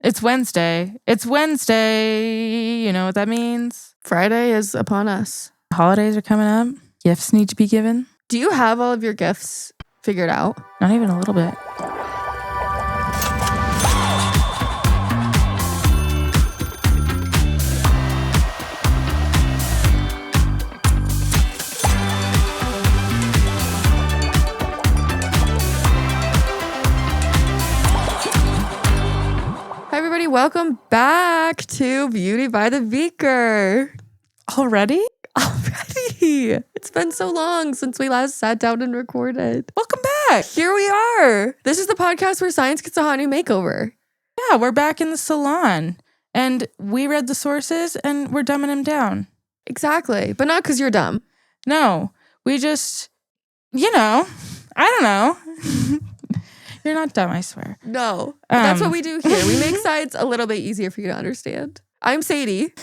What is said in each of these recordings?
It's Wednesday. It's Wednesday. You know what that means? Friday is upon us. Holidays are coming up. Gifts need to be given. Do you have all of your gifts figured out? Not even a little bit. Hi, everybody. Welcome back to Beauty by the Beaker. Already? It's been so long since we last sat down and recorded. Welcome back. Here we are. This is the podcast where science gets a hot new makeover. Yeah, we're back in the salon. And we read the sources and we're dumbing them down. Exactly. But not because you're dumb. No, we just, I don't know. You're not dumb, I swear. No. That's what we do here. We make science a little bit easier for you to understand. I'm Sadie.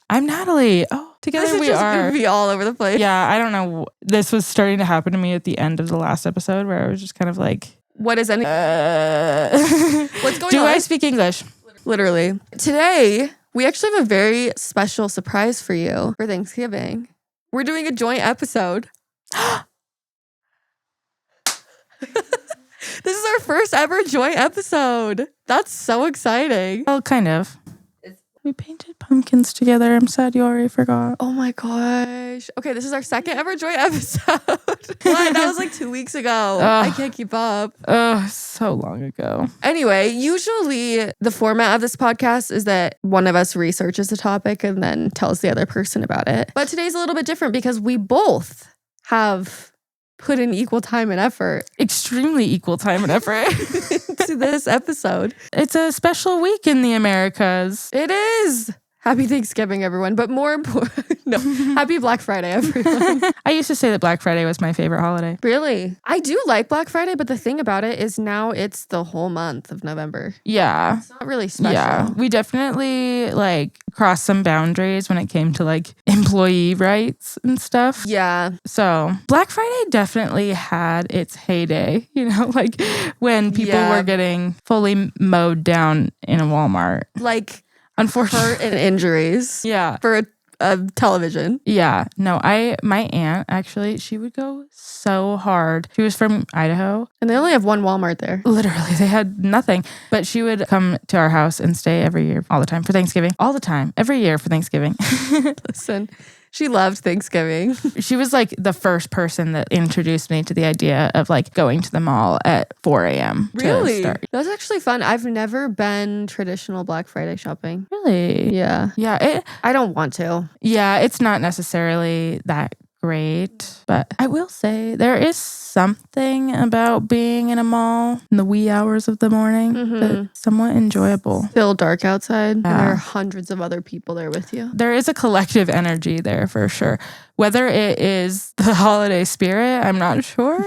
I'm Natalie. Oh, together we are. Going to be all over the place. Yeah, I don't know. This was starting to happen to me at the end of the last episode where I was just kind of like, what is any? What's going on? Do I speak English? Literally. Today, we actually have a very special surprise for you for Thanksgiving. We're doing a joint episode. This is our first ever joint episode. That's so exciting. Well, kind of. We painted pumpkins together. I'm sad you already forgot. Oh my gosh. Okay, this is our second ever joint episode. What? That was like 2 weeks ago. I can't keep up. Oh, so long ago. Anyway, usually the format of this podcast is that one of us researches a topic and then tells the other person about it. But today's a little bit different because we both have put in equal time and effort. Extremely equal time and effort. To this episode. It's a special week in the Americas. It is. Happy Thanksgiving, everyone. But more important, no, happy Black Friday, everyone. I used to say that Black Friday was my favorite holiday. Really? I do like Black Friday, but the thing about it is now it's the whole month of November. Yeah. It's not really special. Yeah. We definitely crossed some boundaries when it came to employee rights and stuff. Yeah. So Black Friday definitely had its heyday, when people were getting fully mowed down in a Walmart. Unfortunately. Hurt and injuries. Yeah. For a television. Yeah. No, my aunt, actually, she would go so hard. She was from Idaho. And they only have one Walmart there. Literally, they had nothing. But she would come to our house and stay every year, all the time, for Thanksgiving. All the time. Every year for Thanksgiving. Listen, she loved Thanksgiving. She was the first person that introduced me to the idea of going to the mall at 4 a.m. Really? That's actually fun. I've never been traditional Black Friday shopping. Really? Yeah. Yeah. I don't want to. Yeah, it's not necessarily that great, but I will say there is something about being in a mall in the wee hours of the morning that's somewhat enjoyable. Still dark outside, and there are hundreds of other people there with you. There is a collective energy there for sure. Whether it is the holiday spirit, I'm not sure.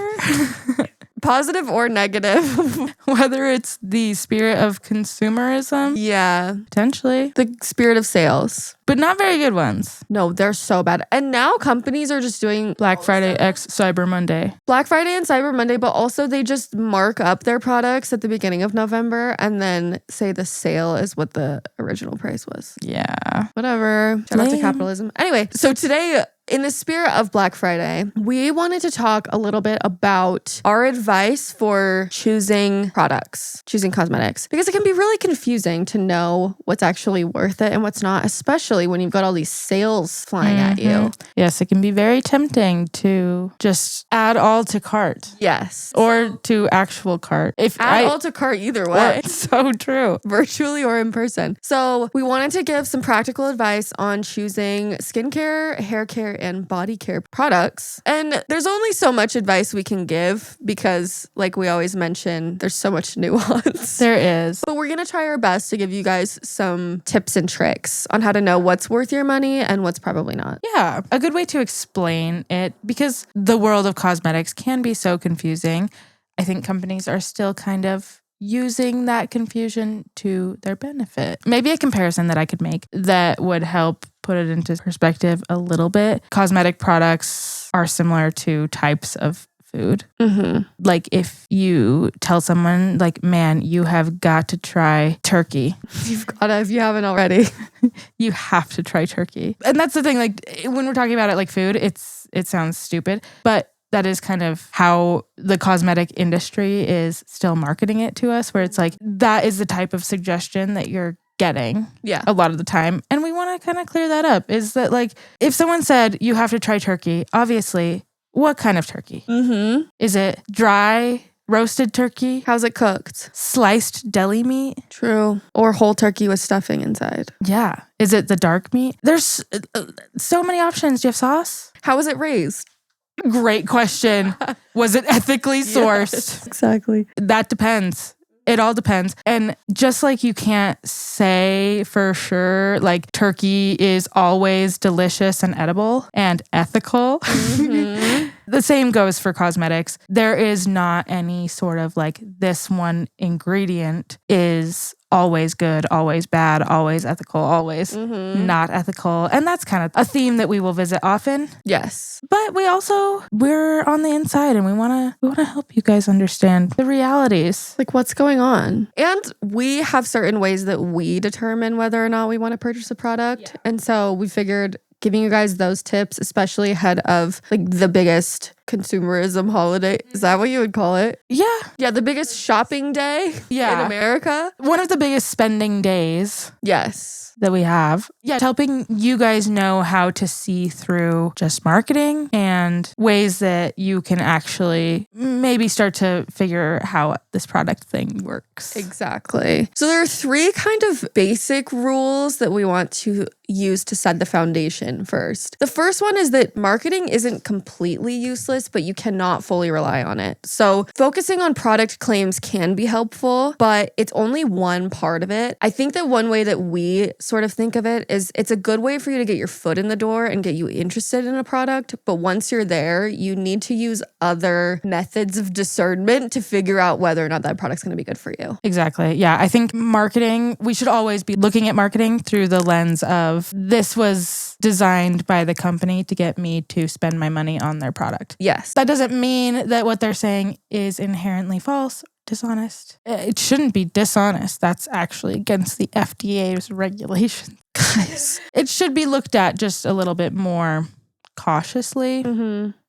Positive or negative. Whether it's the spirit of consumerism. Yeah. Potentially. The spirit of sales. But not very good ones. No, they're so bad. And now companies are just doing Black Friday x Cyber Monday. Black Friday and Cyber Monday, but also they just mark up their products at the beginning of November and then say the sale is what the original price was. Yeah. Whatever. Shout out to capitalism. Anyway, so today, in the spirit of Black Friday, we wanted to talk a little bit about our advice for choosing products, choosing cosmetics, because it can be really confusing to know what's actually worth it and what's not, especially when you've got all these sales flying at you. Yes, it can be very tempting to just add all to cart. Yes. Or to actual cart. Add all to cart either way. So true. Virtually or in person. So we wanted to give some practical advice on choosing skincare, hair care, and body care products. And there's only so much advice we can give because, like we always mention, there's so much nuance. There is. But we're going to try our best to give you guys some tips and tricks on how to know what's worth your money and what's probably not. Yeah, a good way to explain it, because the world of cosmetics can be so confusing. I think companies are still kind of using that confusion to their benefit. Maybe a comparison that I could make that would help put it into perspective a little bit. Cosmetic products are similar to types of food. Mm-hmm. Like if you tell someone like, man, you have got to try turkey. You've got to, if you haven't already. You have to try turkey. And that's the thing, like when we're talking about it like food, it sounds stupid, but that is kind of how the cosmetic industry is still marketing it to us, where it's like, that is the type of suggestion that you're getting a lot of the time. And we want to kind of clear that up, is that like, if someone said you have to try turkey, obviously, what kind of turkey? Mm-hmm. Is it dry, roasted turkey? How's it cooked? Sliced deli meat? True. Or whole turkey with stuffing inside. Yeah. Is it the dark meat? There's so many options. Do you have sauce? How was it raised? Great question. Was it ethically sourced? Yes, exactly. That depends. It all depends. And just like you can't say for sure, like turkey is always delicious and edible and ethical. Mm-hmm. The same goes for cosmetics. There is not any sort of like, this one ingredient is always good, always bad, always ethical, always not ethical. And that's kind of a theme that we will visit often. Yes. But we're on the inside and we want to help you guys understand the realities. Like what's going on. And we have certain ways that we determine whether or not we want to purchase a product. Yeah. And so we figured giving you guys those tips, especially ahead of like the biggest consumerism holiday. Is that what you would call it? Yeah. Yeah, the biggest shopping day in America. One of the biggest spending days. Yes. That we have. Yeah, helping you guys know how to see through just marketing and ways that you can actually maybe start to figure how this product thing works. Exactly. So there are 3 kind of basic rules that we want to use to set the foundation first. The first one is that marketing isn't completely useless, but you cannot fully rely on it. So focusing on product claims can be helpful, but it's only one part of it. I think that one way that we sort of think of it is it's a good way for you to get your foot in the door and get you interested in a product. But once you're there, you need to use other methods of discernment to figure out whether or not that product's going to be good for you. Exactly. Yeah. I think marketing, we should always be looking at marketing through the lens of this was designed by the company to get me to spend my money on their product. Yes. That doesn't mean that what they're saying is inherently false, dishonest. It shouldn't be dishonest. That's actually against the FDA's regulations. Guys, it should be looked at just a little bit more cautiously,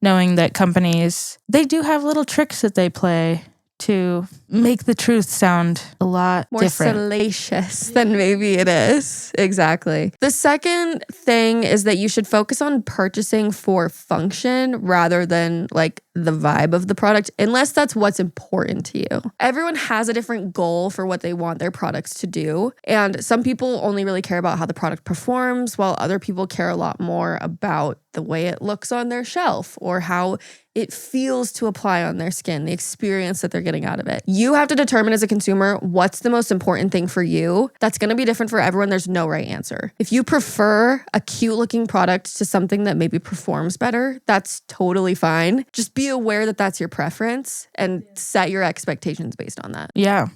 knowing that companies, they do have little tricks that they play to make the truth sound a lot more different. Salacious than maybe it is. Exactly. The second thing is that you should focus on purchasing for function rather than like the vibe of the product, unless that's what's important to you. Everyone has a different goal for what they want their products to do. And some people only really care about how the product performs, while other people care a lot more about the way it looks on their shelf or how it feels to apply on their skin, the experience that they're getting out of it. You have to determine as a consumer what's the most important thing for you. That's going to be different for everyone. There's no right answer. If you prefer a cute looking product to something that maybe performs better, that's totally fine. Just be aware that that's your preference and set your expectations based on that. Yeah.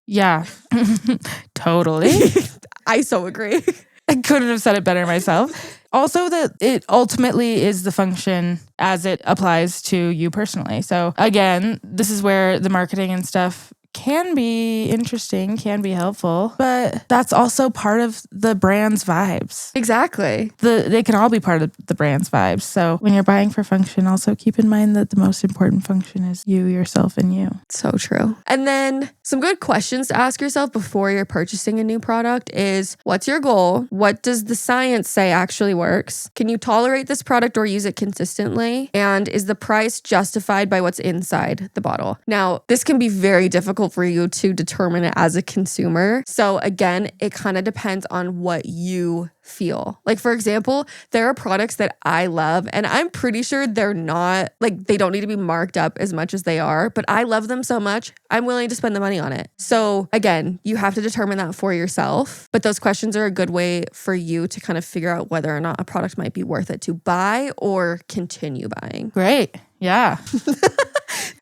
Yeah. Totally. I so agree. I couldn't have said it better myself. Also, that it ultimately is the function as it applies to you personally. So again, this is where the marketing and stuff can be interesting, can be helpful, but that's also part of the brand's vibes. Exactly. They can all be part of the brand's vibes. So when you're buying for function, also keep in mind that the most important function is you, yourself, and you. So true. And then some good questions to ask yourself before you're purchasing a new product is, what's your goal? What does the science say actually works? Can you tolerate this product or use it consistently? And is the price justified by what's inside the bottle? Now, this can be very difficult for you to determine it as a consumer. So again, it kind of depends on what you feel. Like, for example, there are products that I love and I'm pretty sure they're not, like, they don't need to be marked up as much as they are, but I love them so much, I'm willing to spend the money on it. So again, you have to determine that for yourself, but those questions are a good way for you to kind of figure out whether or not a product might be worth it to buy or continue buying. Great. Yeah.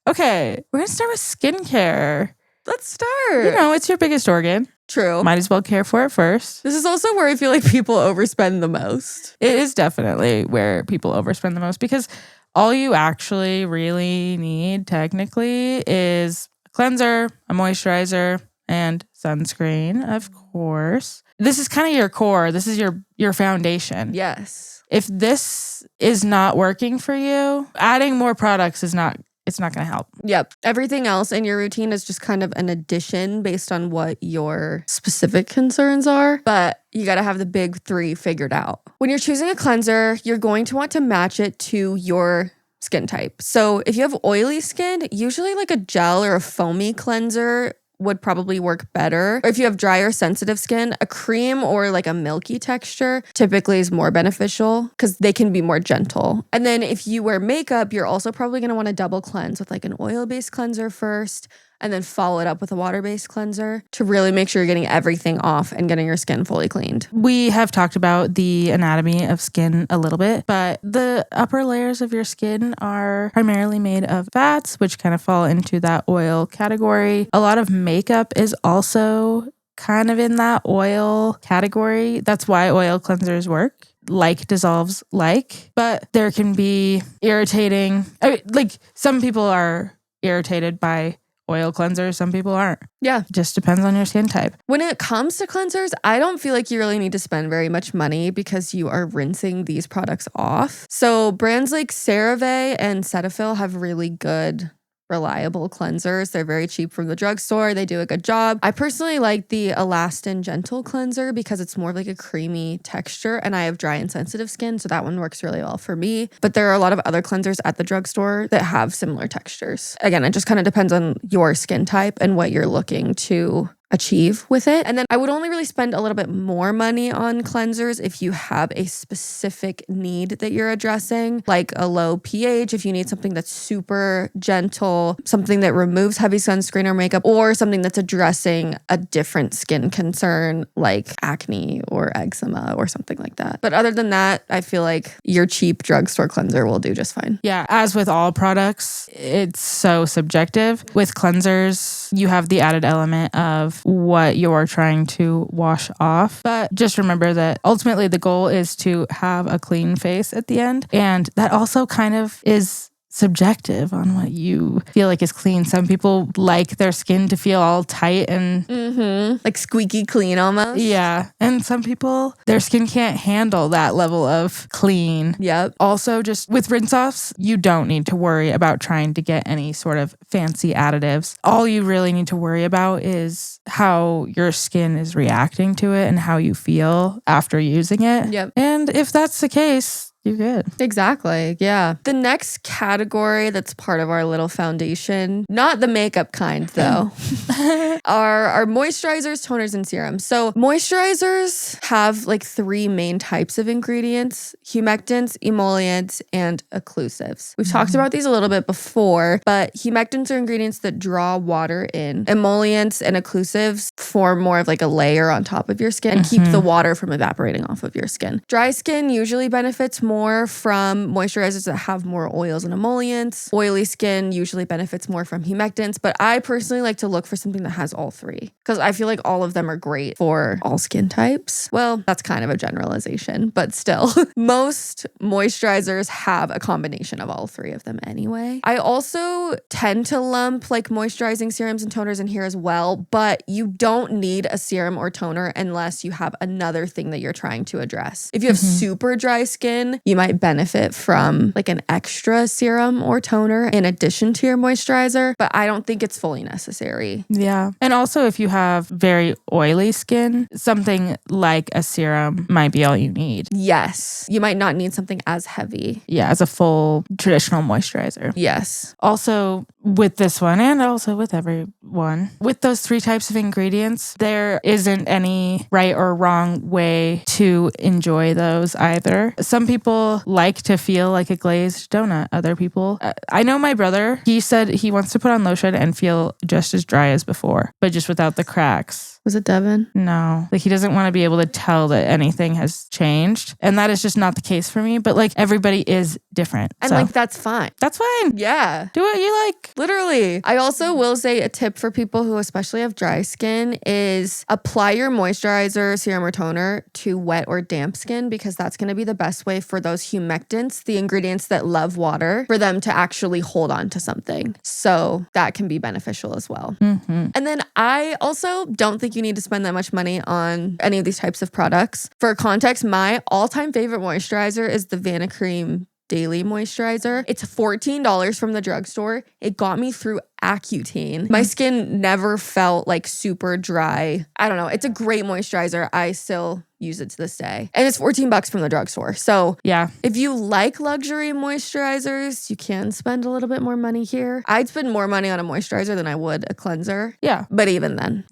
Okay. We're going to start with skincare. Let's start. You know, it's your biggest organ. True. Might as well care for it first. This is also where I feel like people overspend the most. It is definitely where people overspend the most because All you actually really need technically is a cleanser, a moisturizer, and sunscreen, of course. This is kind of your core. This is your foundation. Yes. If this is not working for you, adding more products it's not going to help. Yep. Everything else in your routine is just kind of an addition based on what your specific concerns are. But you got to have the big three figured out. When you're choosing a cleanser, you're going to want to match it to your skin type. So if you have oily skin, usually like a gel or a foamy cleanser would probably work better. Or if you have dry or sensitive skin, a cream or like a milky texture typically is more beneficial because they can be more gentle. And then if you wear makeup, you're also probably going to want to double cleanse with like an oil-based cleanser first, and then follow it up with a water-based cleanser to really make sure you're getting everything off and getting your skin fully cleaned. We have talked about the anatomy of skin a little bit, but the upper layers of your skin are primarily made of fats, which kind of fall into that oil category. A lot of makeup is also kind of in that oil category. That's why oil cleansers work. Like dissolves like, but there can be irritating. Like some people are irritated by oil cleansers, some people aren't. Yeah. Just depends on your skin type. When it comes to cleansers, I don't feel like you really need to spend very much money because you are rinsing these products off. So brands like CeraVe and Cetaphil have really good, reliable cleansers. They're very cheap from the drugstore. They do a good job. I personally like the Elastin Gentle Cleanser because it's more of like a creamy texture, and I have dry and sensitive skin, so that one works really well for me. But there are a lot of other cleansers at the drugstore that have similar textures. Again, it just kind of depends on your skin type and what you're looking to achieve with it. And then I would only really spend a little bit more money on cleansers if you have a specific need that you're addressing, like a low pH, if you need something that's super gentle, something that removes heavy sunscreen or makeup, or something that's addressing a different skin concern like acne or eczema or something like that. But other than that, I feel like your cheap drugstore cleanser will do just fine. Yeah, as with all products, it's so subjective. With cleansers, you have the added element of what you're trying to wash off. But just remember that ultimately the goal is to have a clean face at the end. And that also kind of is subjective on what you feel like is clean. Some people like their skin to feel all tight and like squeaky clean almost. Yeah. And some people, their skin can't handle that level of clean. Yep. Also, just with rinse offs, you don't need to worry about trying to get any sort of fancy additives. All you really need to worry about is how your skin is reacting to it and how you feel after using it. Yep. And if that's the case, you're good. Exactly. Yeah. The next category that's part of our little foundation, not the makeup kind though, are moisturizers, toners, and serums. So moisturizers have like three main types of ingredients: humectants, emollients, and occlusives. We've talked about these a little bit before, but humectants are ingredients that draw water in. Emollients and occlusives form more of like a layer on top of your skin and keep the water from evaporating off of your skin. Dry skin usually benefits more from moisturizers that have more oils and emollients. Oily skin usually benefits more from humectants, but I personally like to look for something that has all three because I feel like all of them are great for all skin types. Well, that's kind of a generalization, but still, most moisturizers have a combination of all three of them anyway. I also tend to lump like moisturizing serums and toners in here as well, but you don't need a serum or toner unless you have another thing that you're trying to address. If you have super dry skin, you might benefit from like an extra serum or toner in addition to your moisturizer, but I don't think it's fully necessary. Yeah. And also if you have very oily skin, something like a serum might be all you need. Yes. You might not need something as heavy. Yeah, as a full traditional moisturizer. Yes. Also with this one and also with everyone, with those three types of ingredients, there isn't any right or wrong way to enjoy those either. Some people like to feel like a glazed donut. Other people, I know my brother, he said he wants to put on lotion and feel just as dry as before, but just without the cracks. Was it Devin? No. Like he doesn't want to be able to tell that anything has changed. And that is just not the case for me. But like everybody is different. And so like that's fine. that's fine. Yeah. Do what you like. Literally. I also will say a tip for people who especially have dry skin is apply your moisturizer, serum, or toner to wet or damp skin because that's going to be the best way for those humectants, the ingredients that love water, for them to actually hold on to something. So that can be beneficial as well. Mm-hmm. And then I also don't think you need to spend that much money on any of these types of products. For context, my all-time favorite moisturizer is the Vanicream Daily Moisturizer. It's $14 from the drugstore. It got me through Accutane. My skin never felt like super dry. I don't know. It's a great moisturizer. I still use it to this day. And it's $14 from the drugstore. So yeah, if you like luxury moisturizers, you can spend a little bit more money here. I'd spend more money on a moisturizer than I would a cleanser. Yeah. But even then,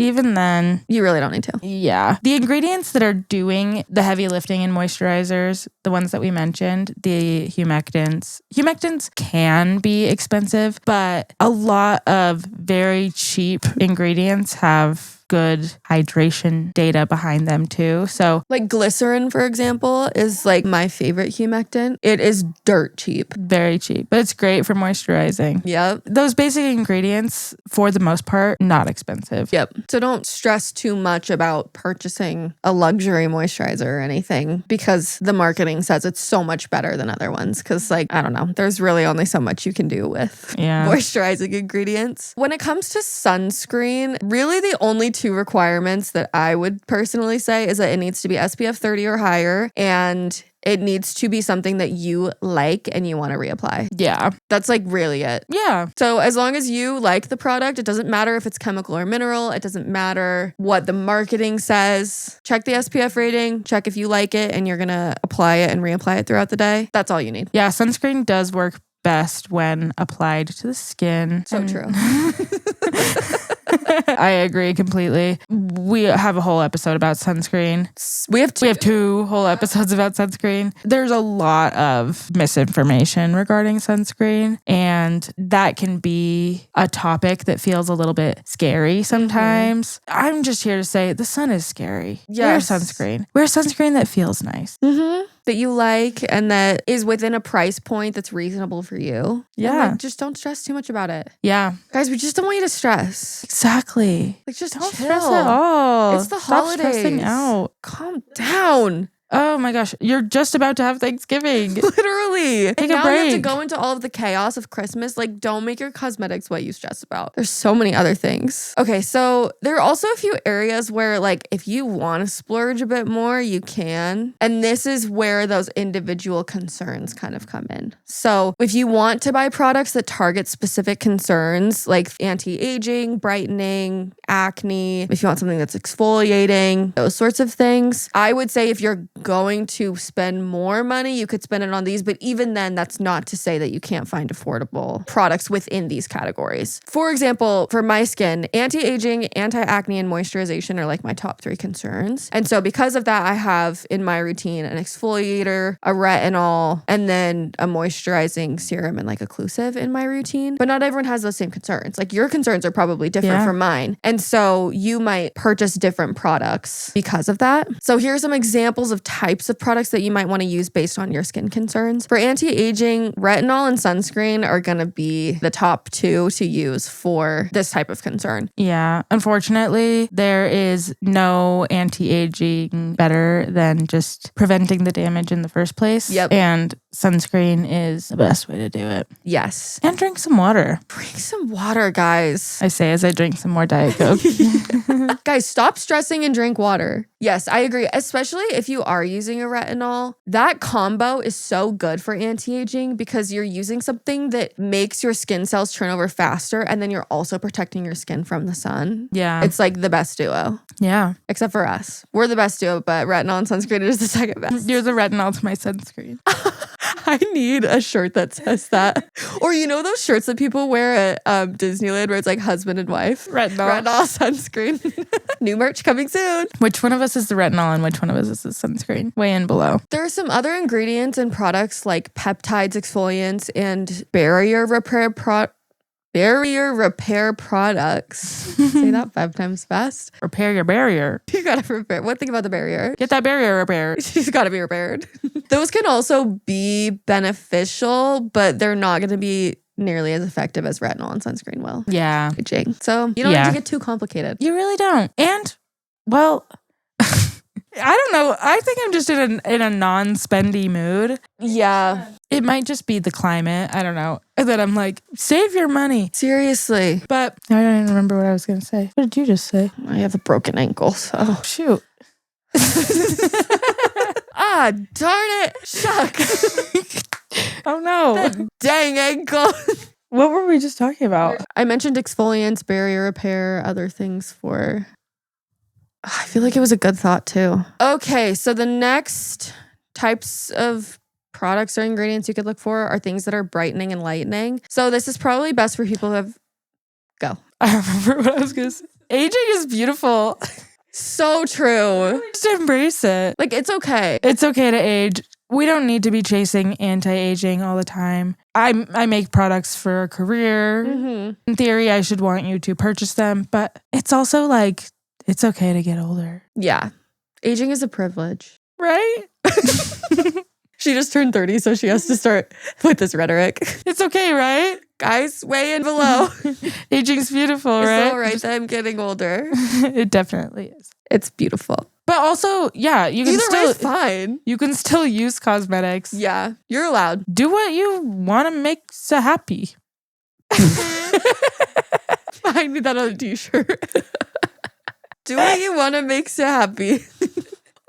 you really don't need to. Yeah. The ingredients that are doing the heavy lifting in moisturizers, the ones that we mentioned, the humectants can be expensive, but a lot of very cheap ingredients have good hydration data behind them too. So like glycerin, for example, is like my favorite humectant. It is dirt cheap. Very cheap, but it's great for moisturizing. Yep. Those basic ingredients, for the most part, not expensive. Yep. So don't stress too much about purchasing a luxury moisturizer or anything because the marketing says it's so much better than other ones. Because like, I don't know, there's really only so much you can do with moisturizing ingredients. When it comes to sunscreen, really the only two requirements that I would personally say is that it needs to be SPF 30 or higher and it needs to be something that you like and you want to reapply. Yeah. That's like really it. Yeah. So as long as you like the product, it doesn't matter if it's chemical or mineral. It doesn't matter what the marketing says. Check the SPF rating, check if you like it and you're going to apply it and reapply it throughout the day. That's all you need. Yeah. Sunscreen does work best when applied to the skin. So true. I agree completely. We have a whole episode about sunscreen. We have two whole episodes about sunscreen. There's a lot of misinformation regarding sunscreen, and that can be a topic that feels a little bit scary sometimes. I'm just here to say the sun is scary. Yes. Wear sunscreen. Wear sunscreen that feels nice. Mm-hmm. That you like and that is within a price point that's reasonable for you. Yeah. And like, just don't stress too much about it. Yeah. Guys, we just don't want you to stress. Exactly. Like, just don't chill. stress at all. It's the Stop holidays. stressing out. Calm down. Oh my gosh, you're just about to have Thanksgiving. Literally. Take and a now break. you have to go into all of the chaos of Christmas. Like, don't make your cosmetics what you stress about. There's so many other things. Okay, so there are also a few areas where, like, if you want to splurge a bit more, you can. And this is where those individual concerns kind of come in. So if you want to buy products that target specific concerns, like anti-aging, brightening, acne, if you want something that's exfoliating, those sorts of things, I would say if you're going to spend more money, you could spend it on these. But even then, that's not to say that you can't find affordable products within these categories. For example, for my skin, anti-aging, anti-acne, and moisturization are like my top 3 concerns. And so because of that, I have in my routine an exfoliator, a retinol, and then a moisturizing serum and like occlusive in my routine. But not everyone has those same concerns. Like your concerns are probably different from mine. And so you might purchase different products because of that. So here are some examples of types of products that you might want to use based on your skin concerns. For anti-aging, retinol and sunscreen are going to be the top 2 to use for this type of concern. Yeah. Unfortunately, there is no anti-aging better than just preventing the damage in the first place. Yep. And sunscreen is the best way to do it. Yes. And drink some water. Drink some water, guys. I say as I drink some more Diet Coke. Guys, stop stressing and drink water. Yes, I agree. Especially if you are using a retinol. That combo is so good for anti-aging because you're using something that makes your skin cells turn over faster and then you're also protecting your skin from the sun. Yeah. It's like the best duo. Yeah. Except for us. We're the best duo, but retinol and sunscreen is the second best. You're the retinol to my sunscreen. I need a shirt that says that. Or you know those shirts that people wear at Disneyland where it's like husband and wife? Retinol. Retinol sunscreen. New merch coming soon. Which one of us is the retinol and which one of us is the sunscreen? Weigh in below. There are some other ingredients and products like peptides, exfoliants, and barrier repair barrier repair products. Say that 5 times fast. Repair your barrier. You gotta repair. One thing about the barrier. Get that barrier repaired. She's gotta be repaired. Those can also be beneficial, but they're not gonna be nearly as effective as retinol and sunscreen will. Yeah. Aging. So you don't need to get too complicated. You really don't. And, well, I don't know. I think I'm just in a non-spendy mood. Yeah. It might just be the climate. I don't know. And then I'm like, save your money. Seriously. But I don't even remember what I was going to say. What did you just say? I have a broken ankle, so. Oh, shoot. Ah, darn it. Shuck. Oh, no. That dang ankle. What were we just talking about? I mentioned exfoliants, barrier repair, other things for... I feel like it was a good thought too. Okay, so the next types of products or ingredients you could look for are things that are brightening and lightening. So this is probably best for people who have... Go. I remember what I was going to say. Aging is beautiful. So true. Just embrace it. Like, it's okay. It's okay to age. We don't need to be chasing anti-aging all the time. I make products for a career. Mm-hmm. In theory, I should want you to purchase them, but it's also like, it's okay to get older. Yeah. Aging is a privilege. Right? She just turned 30, so she has to start with this rhetoric. It's okay, right? Guys, weigh in below. Aging's beautiful, Is right? it all right that I'm getting older? It definitely is. It's beautiful. But also, yeah, you can Either way still is fine. You can still use cosmetics. Yeah, you're allowed. Do what you want to make so happy. I need that on a t-shirt. Do what you want to make you happy.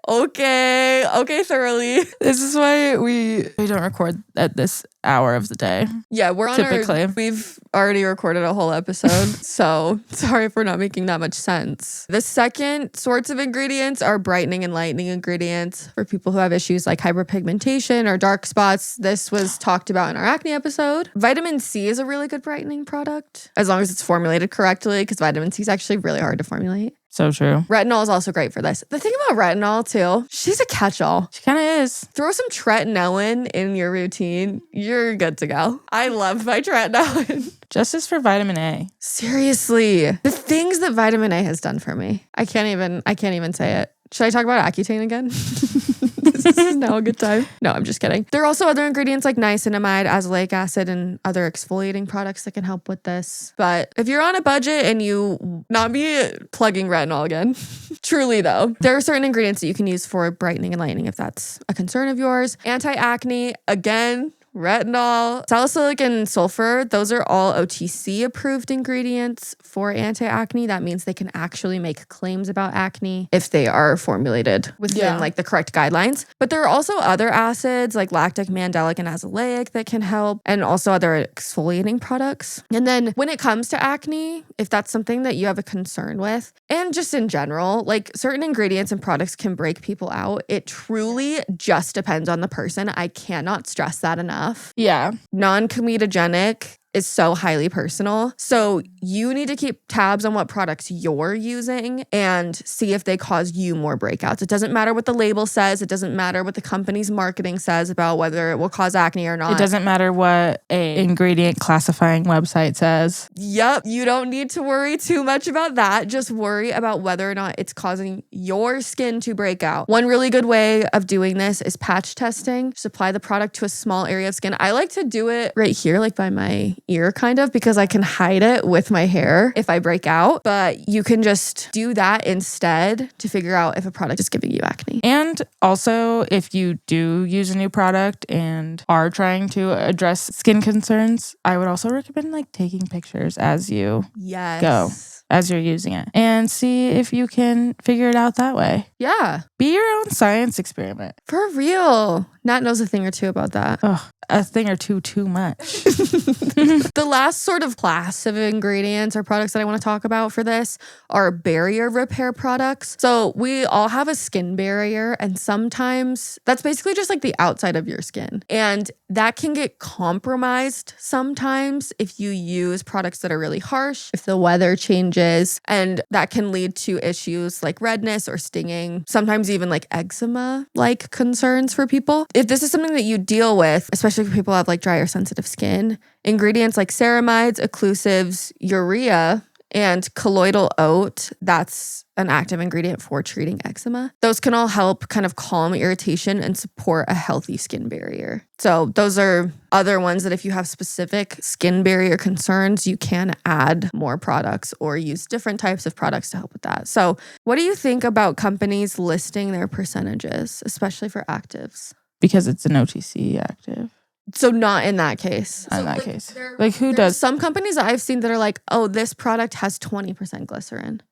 Okay, thoroughly. This is why we don't record at this hour of the day. Yeah, we're on typically. We've already recorded a whole episode, so sorry if we're not making that much sense. The second sorts of ingredients are brightening and lightening ingredients for people who have issues like hyperpigmentation or dark spots. This was talked about in our acne episode. Vitamin C is a really good brightening product, as long as it's formulated correctly, because vitamin C is actually really hard to formulate. So true. Retinol is also great for this. The thing about retinol, too, she's a catch-all. She kind of is. Throw some tretinoin in your routine. You're good to go. I love my tretinoin. Justice for vitamin A. Seriously. The things that vitamin A has done for me. I can't even say it. Should I talk about Accutane again? This is now a good time. No, I'm just kidding. There are also other ingredients like niacinamide, azelaic acid, and other exfoliating products that can help with this. But if you're on a budget and you not be plugging retinol again, truly though, there are certain ingredients that you can use for brightening and lightening if that's a concern of yours. Anti-acne, again, retinol, salicylic, and sulfur, those are all OTC approved ingredients for anti-acne. That means they can actually make claims about acne if they are formulated within like the correct guidelines. But there are also other acids like lactic, mandelic, and azelaic that can help, and also other exfoliating products. And then when it comes to acne, if that's something that you have a concern with, and just in general, like certain ingredients and products can break people out. It truly just depends on the person. I cannot stress that enough. Yeah. Non-comedogenic is so highly personal. So you need to keep tabs on what products you're using and see if they cause you more breakouts. It doesn't matter what the label says. It doesn't matter what the company's marketing says about whether it will cause acne or not. It doesn't matter what a ingredient classifying website says. Yep. You don't need to worry too much about that. Just worry about whether or not it's causing your skin to break out. One really good way of doing this is patch testing. Just apply the product to a small area of skin. I like to do it right here, like by my ear kind of, because I can hide it with my hair if I break out. But you can just do that instead to figure out if a product is giving you acne. And also, if you do use a new product and are trying to address skin concerns, I would also recommend like taking pictures as you go, as you're using it, and see if you can figure it out that way. Yeah. Be your own science experiment. For real. Nat knows a thing or two about that. Ugh, a thing or two too much. The last sort of class of ingredients or products that I want to talk about for this are barrier repair products. So we all have a skin barrier, and sometimes that's basically just like the outside of your skin. And that can get compromised sometimes if you use products that are really harsh, if the weather changes changes, and that can lead to issues like redness or stinging, sometimes even like eczema-like concerns for people. If this is something that you deal with, especially for people who have like dry or sensitive skin, ingredients like ceramides, occlusives, urea, and colloidal oat, that's an active ingredient for treating eczema. Those can all help kind of calm irritation and support a healthy skin barrier. So those are other ones that if you have specific skin barrier concerns, you can add more products or use different types of products to help with that. So what do you think about companies listing their percentages, especially for actives? Because it's an OTC active. So not in that case. In that case. Like who does? Some companies that I've seen that are like, oh, this product has 20% glycerin.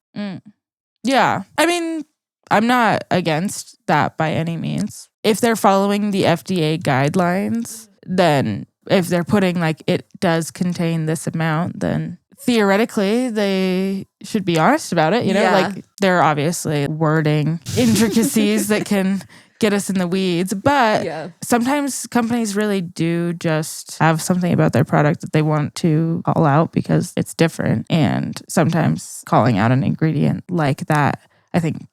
Yeah. I mean, I'm not against that by any means. If they're following the FDA guidelines, then if they're putting like it does contain this amount, then theoretically they should be honest about it. You know, like there are obviously wording intricacies that can get us in the weeds, but sometimes companies really do just have something about their product that they want to call out because it's different. And sometimes calling out an ingredient like that, I think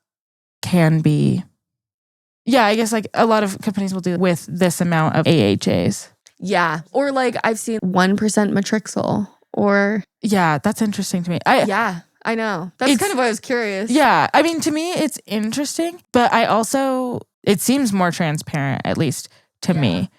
can be, I guess like a lot of companies will do with this amount of AHAs. Yeah. Or like I've seen 1% matrixyl or. Yeah, that's interesting to me. I know. That's kind of why I was curious. Yeah. I mean, to me, it's interesting, but it seems more transparent, at least to me.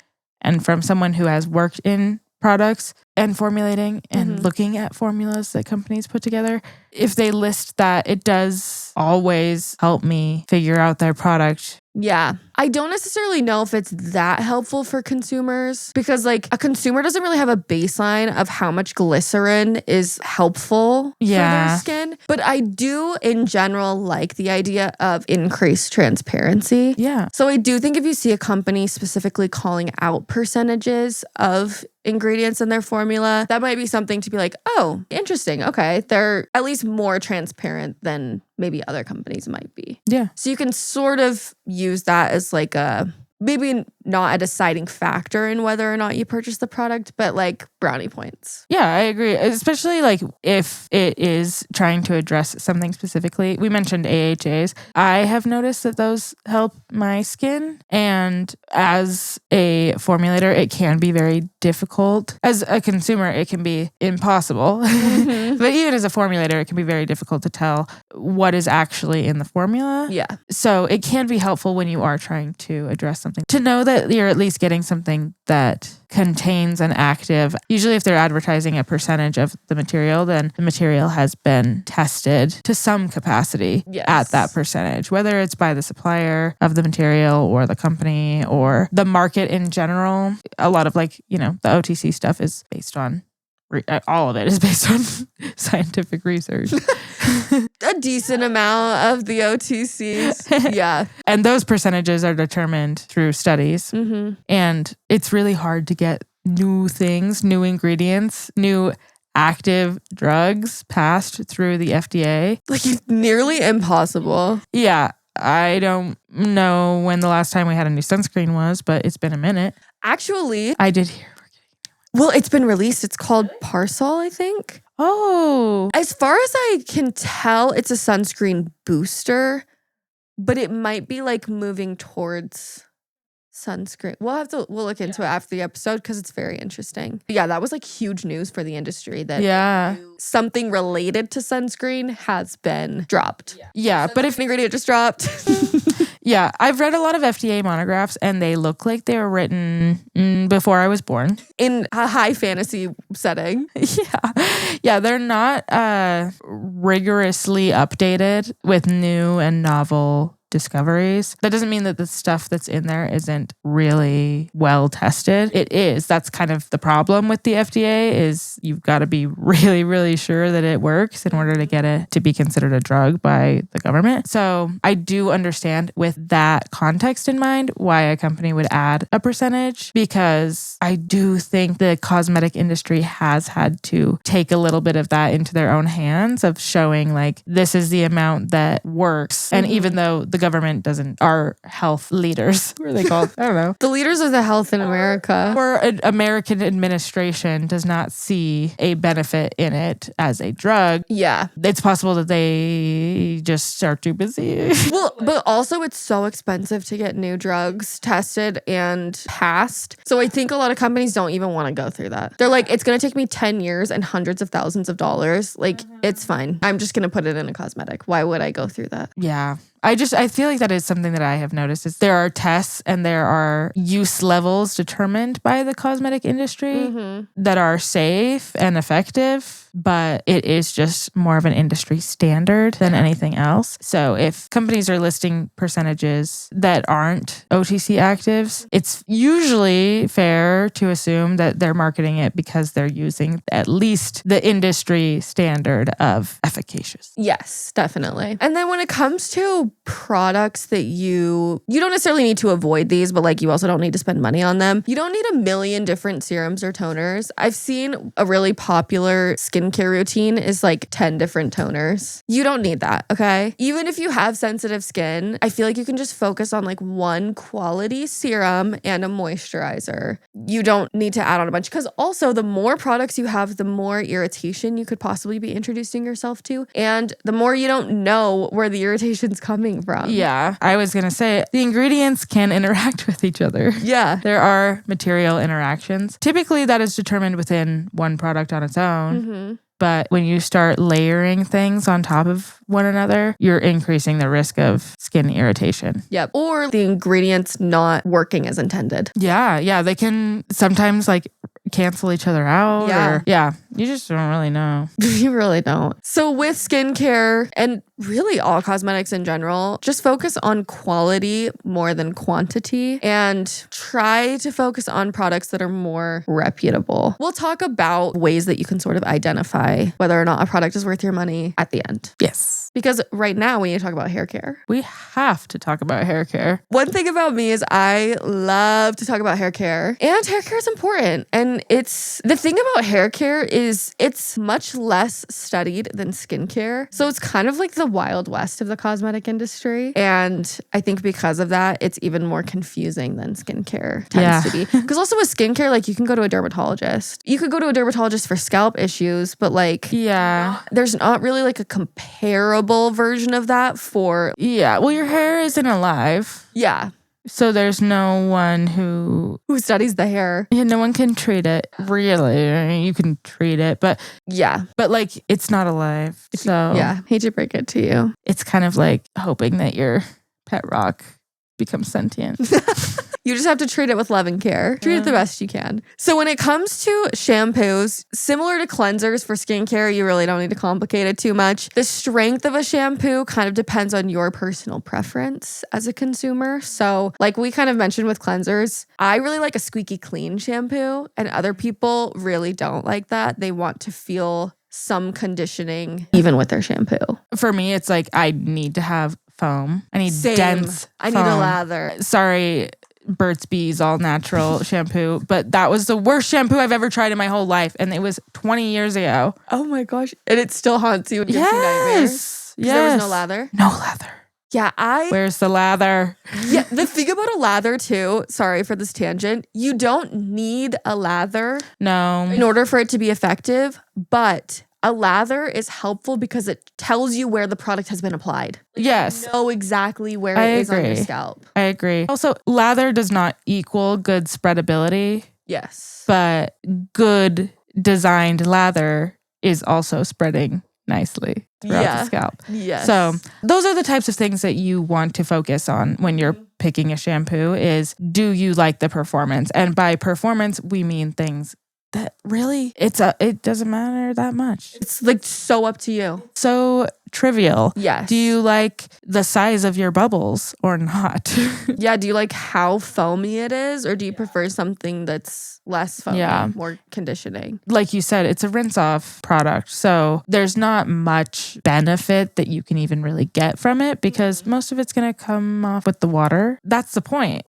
And from someone who has worked in products and formulating and looking at formulas that companies put together, if they list that, it does always help me figure out their product. Yeah. I don't necessarily know if it's that helpful for consumers because like a consumer doesn't really have a baseline of how much glycerin is helpful for their skin. But I do in general like the idea of increased transparency. Yeah. So I do think if you see a company specifically calling out percentages of ingredients in their formula, that might be something to be like, oh, interesting. Okay. They're at least more transparent than maybe other companies might be. Yeah. So you can sort of use that as like a, maybe not a deciding factor in whether or not you purchase the product, but like brownie points. Yeah, I agree. Especially like if it is trying to address something specifically. We mentioned AHAs. I have noticed that those help my skin. And as a formulator, it can be very difficult. As a consumer, it can be impossible. But even as a formulator, it can be very difficult to tell what is actually in the formula. Yeah. So it can be helpful when you are trying to address something to know that you're at least getting something that contains an active. Usually if they're advertising a percentage of the material, then the material has been tested to some capacity at that percentage, whether it's by the supplier of the material or the company or the market in general. A lot of like, the OTC stuff is based on all of it is based on scientific research. A decent amount of the OTCs. Yeah. And those percentages are determined through studies. And it's really hard to get new things, new ingredients, new active drugs passed through the FDA. Like it's nearly impossible. Yeah. I don't know when the last time we had a new sunscreen was, but it's been a minute. Actually, I did hear. Well, it's been released. It's called Parsol, I think. Oh. As far as I can tell, it's a sunscreen booster, but it might be like moving towards sunscreen. We'll look into it after the episode because it's very interesting. Yeah, that was like huge news for the industry that something related to sunscreen has been dropped. Yeah, but if an ingredient just dropped. Yeah, I've read a lot of FDA monographs and they look like they were written before I was born. In a high fantasy setting. Yeah, they're not rigorously updated with new and novel discoveries. That doesn't mean that the stuff that's in there isn't really well tested. It is. That's kind of the problem with the FDA is you've got to be really, really sure that it works in order to get it to be considered a drug by the government. So I do understand with that context in mind why a company would add a percentage, because I do think the cosmetic industry has had to take a little bit of that into their own hands of showing like this is the amount that works. And even though the government our health leaders, what are they called? I don't know. The leaders of the health in America. Or an American administration does not see a benefit in it as a drug. Yeah. It's possible that they just are too busy. Well, but also it's so expensive to get new drugs tested and passed. So I think a lot of companies don't even want to go through that. They're like, it's going to take me 10 years and hundreds of thousands of dollars. Like, it's fine. I'm just going to put it in a cosmetic. Why would I go through that? Yeah. I feel like that is something that I have noticed is there are tests and there are use levels determined by the cosmetic industry that are safe and effective, but it is just more of an industry standard than anything else. So if companies are listing percentages that aren't OTC actives, it's usually fair to assume that they're marketing it because they're using at least the industry standard of efficacious. Yes, definitely. And then when it comes to products that you don't necessarily need to avoid these, but like you also don't need to spend money on them. You don't need a million different serums or toners. I've seen a really popular skincare routine is like 10 different toners. You don't need that, okay? Even if you have sensitive skin, I feel like you can just focus on like one quality serum and a moisturizer. You don't need to add on a bunch because also the more products you have, the more irritation you could possibly be introducing yourself to, and the more you don't know where the irritation's coming from. Yeah, I was going to say the ingredients can interact with each other. Yeah. There are material interactions. Typically, that is determined within one product on its own. But when you start layering things on top of one another, you're increasing the risk of skin irritation. Yep. Or the ingredients not working as intended. Yeah. They can sometimes like cancel each other out. You just don't really know. You really don't. So with skincare and really all cosmetics in general, just focus on quality more than quantity and try to focus on products that are more reputable. We'll talk about ways that you can sort of identify whether or not a product is worth your money at the end. Yes. Because right now we need to talk about hair care. We have to talk about hair care. One thing about me is I love to talk about hair care, and hair care is important. And the thing about hair care is it's much less studied than skincare. So it's kind of like the Wild West of the cosmetic industry. And I think because of that, it's even more confusing than skincare tends to be. Because also with skincare, like you can go to a dermatologist. You could go to a dermatologist for scalp issues, but like there's not really like a comparable version of that for... Yeah, well, your hair isn't alive. Yeah. So there's no one who studies the hair. Yeah, no one can treat it, really. I mean, you can treat it, but like it's not alive. So hate to break it to you. It's kind of like hoping that your pet rock becomes sentient. You just have to treat it with love and care. Treat it the best you can. So when it comes to shampoos, similar to cleansers for skincare, you really don't need to complicate it too much. The strength of a shampoo kind of depends on your personal preference as a consumer. So like we kind of mentioned with cleansers, I really like a squeaky clean shampoo, and other people really don't like that. They want to feel some conditioning even with their shampoo. For me, it's like I need to have foam. I need dense foam. I need a lather. Sorry, Burt's Bees all natural shampoo, but that was the worst shampoo I've ever tried in my whole life, and it was 20 years ago. Oh my gosh. And it still haunts you and gives you nightmares? Yes. There was no lather? No lather. Yeah, Where's the lather? Yeah, the thing about a lather too, sorry for this tangent, you don't need a lather in order for it to be effective, but a lather is helpful because it tells you where the product has been applied. Yes. You know exactly where it is on your scalp. I agree. Also, lather does not equal good spreadability. Yes. But good designed lather is also spreading nicely throughout the scalp. Yes. So those are the types of things that you want to focus on when you're picking a shampoo is, do you like the performance? And by performance, we mean things that really, it doesn't matter that much. It's like so up to you. So trivial. Yes. Do you like the size of your bubbles or not? Yeah. Do you like how foamy it is, or do you prefer something that's less foamy, more conditioning? Like you said, it's a rinse off product. So there's not much benefit that you can even really get from it because most of it's going to come off with the water. That's the point.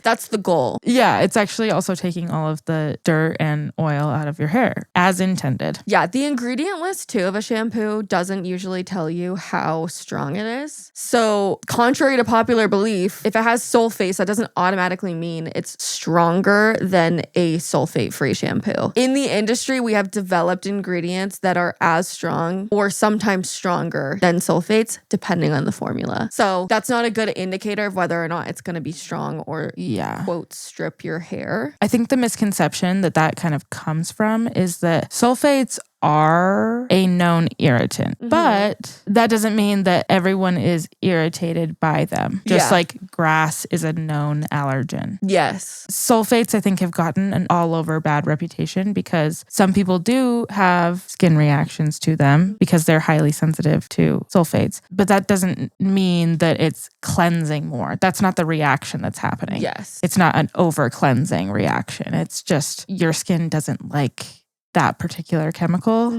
That's the goal. Yeah. It's actually also taking all of the dirt and oil out of your hair as intended. Yeah. The ingredient list too of a shampoo doesn't usually actually tell you how strong it is. So, contrary to popular belief, if it has sulfates, that doesn't automatically mean it's stronger than a sulfate-free shampoo. In the industry, we have developed ingredients that are as strong or sometimes stronger than sulfates, depending on the formula. So, that's not a good indicator of whether or not it's going to be strong or, quote, strip your hair. I think the misconception that kind of comes from is that sulfates are a known irritant, but that doesn't mean that everyone is irritated by them. Just like grass is a known allergen. Yes. Sulfates, I think, have gotten an all over bad reputation because some people do have skin reactions to them because they're highly sensitive to sulfates. But that doesn't mean that it's cleansing more. That's not the reaction that's happening. Yes. It's not an over cleansing reaction. It's just your skin doesn't like that particular chemical.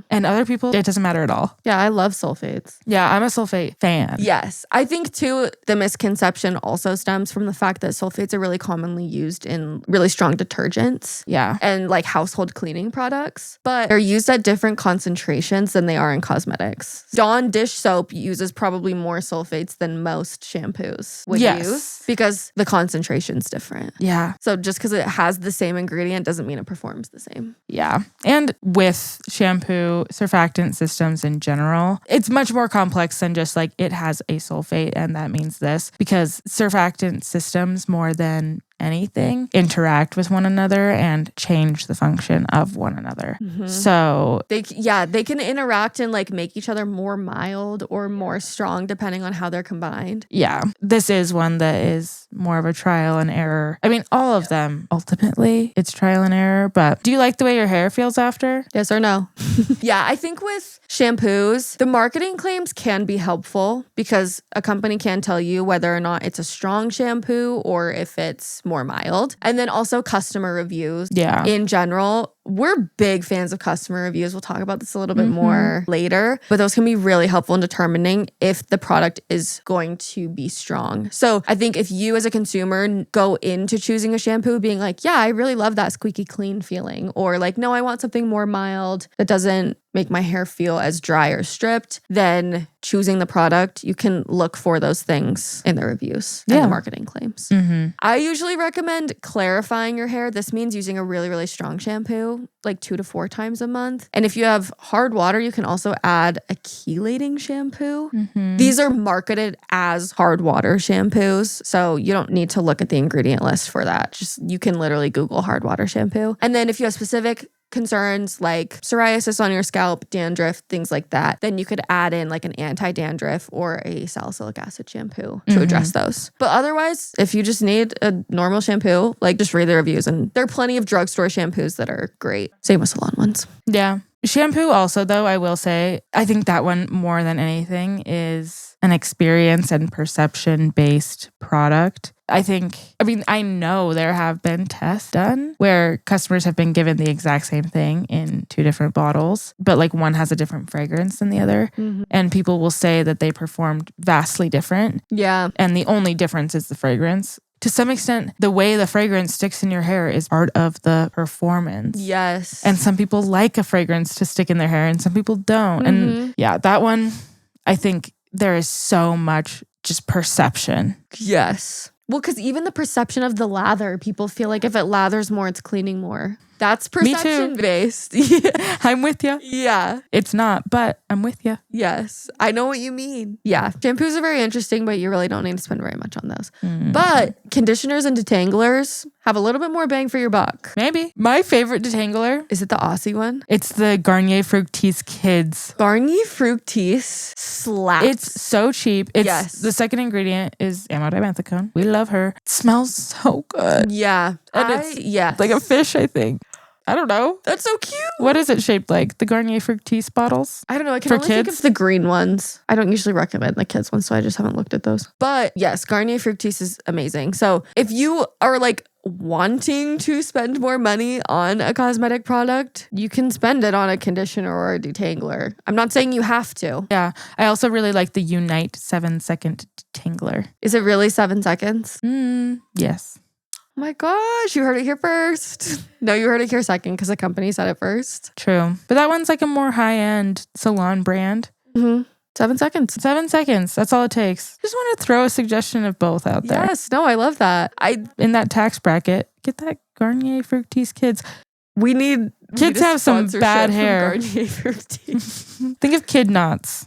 And other people, it doesn't matter at all. Yeah, I love sulfates. Yeah, I'm a sulfate fan. Yes. I think too, the misconception also stems from the fact that sulfates are really commonly used in really strong detergents. Yeah. And like household cleaning products, but they're used at different concentrations than they are in cosmetics. Dawn dish soap uses probably more sulfates than most shampoos would use because the concentration's different. Yeah. So just because it has the same ingredient doesn't mean it performs the same. Yeah. And with shampoo surfactant systems in general, it's much more complex than just like it has a sulfate and that means this, because surfactant systems more than anything interact with one another and change the function of one another. So they can interact and like make each other more mild or more strong depending on how they're combined. Yeah, this is one that is more of a trial and error. I mean, all of them, ultimately, it's trial and error. But do you like the way your hair feels after? Yes or no? Yeah, I think with shampoos, the marketing claims can be helpful because a company can tell you whether or not it's a strong shampoo or if it's more mild. And then also customer reviews. Yeah. In general, we're big fans of customer reviews. We'll talk about this a little bit more later, but those can be really helpful in determining if the product is going to be strong. So I think if you as a consumer go into choosing a shampoo being like, yeah, I really love that squeaky clean feeling, or like, no, I want something more mild that doesn't make my hair feel as dry or stripped, then choosing the product, you can look for those things in the reviews and the marketing claims. I usually recommend clarifying your hair. This means using a really, really strong shampoo, like 2 to 4 times a month. And if you have hard water, you can also add a chelating shampoo. These are marketed as hard water shampoos, so you don't need to look at the ingredient list for that. Just you can literally Google hard water shampoo. And then if you have specific concerns like psoriasis on your scalp, dandruff, things like that, then you could add in like an anti-dandruff or a salicylic acid shampoo to address those. But otherwise, if you just need a normal shampoo, like just read the reviews, and there are plenty of drugstore shampoos that are great. Same with salon ones. Yeah. Shampoo also, though, I will say, I think that one more than anything is an experience and perception based product. I know there have been tests done where customers have been given the exact same thing in 2 different bottles, but like one has a different fragrance than the other. And people will say that they performed vastly different. Yeah. And the only difference is the fragrance. To some extent, the way the fragrance sticks in your hair is part of the performance. Yes. And some people like a fragrance to stick in their hair and some people don't. And yeah, that one, I think there is so much just perception. Yes. Well, because even the perception of the lather, people feel like if it lathers more, it's cleaning more. That's perception based. I'm with you. Yeah. It's not, but I'm with you. Yes. I know what you mean. Yeah. Shampoos are very interesting, but you really don't need to spend very much on those. But conditioners and detanglers have a little bit more bang for your buck. Maybe. My favorite detangler. Is it the Aussie one? It's the Garnier Fructis Kids. Garnier Fructis slaps. It's so cheap. The second ingredient is amodimethicone. We love her. It smells so good. Yeah. And it's like a fish, I think. I don't know. That's so cute. What is it shaped like? The Garnier Fructis bottles? I don't know. I can only think of the green ones. I don't usually recommend the kids ones, so I just haven't looked at those. But yes, Garnier Fructis is amazing. So if you are like wanting to spend more money on a cosmetic product, you can spend it on a conditioner or a detangler. I'm not saying you have to. Yeah. I also really like the Unite 7-second detangler. Is it really 7 seconds? Yes. Oh my gosh, you heard it here first. No, you heard it here second because the company said it first. True. But that one's like a more high-end salon brand. 7 seconds. 7 seconds. That's all it takes. Just want to throw a suggestion of both out there. Yes. No, I love that. In that tax bracket, get that Garnier Fructis Kids. We need Kids have some bad hair. Garnier Fructis. Think of Kid Knots.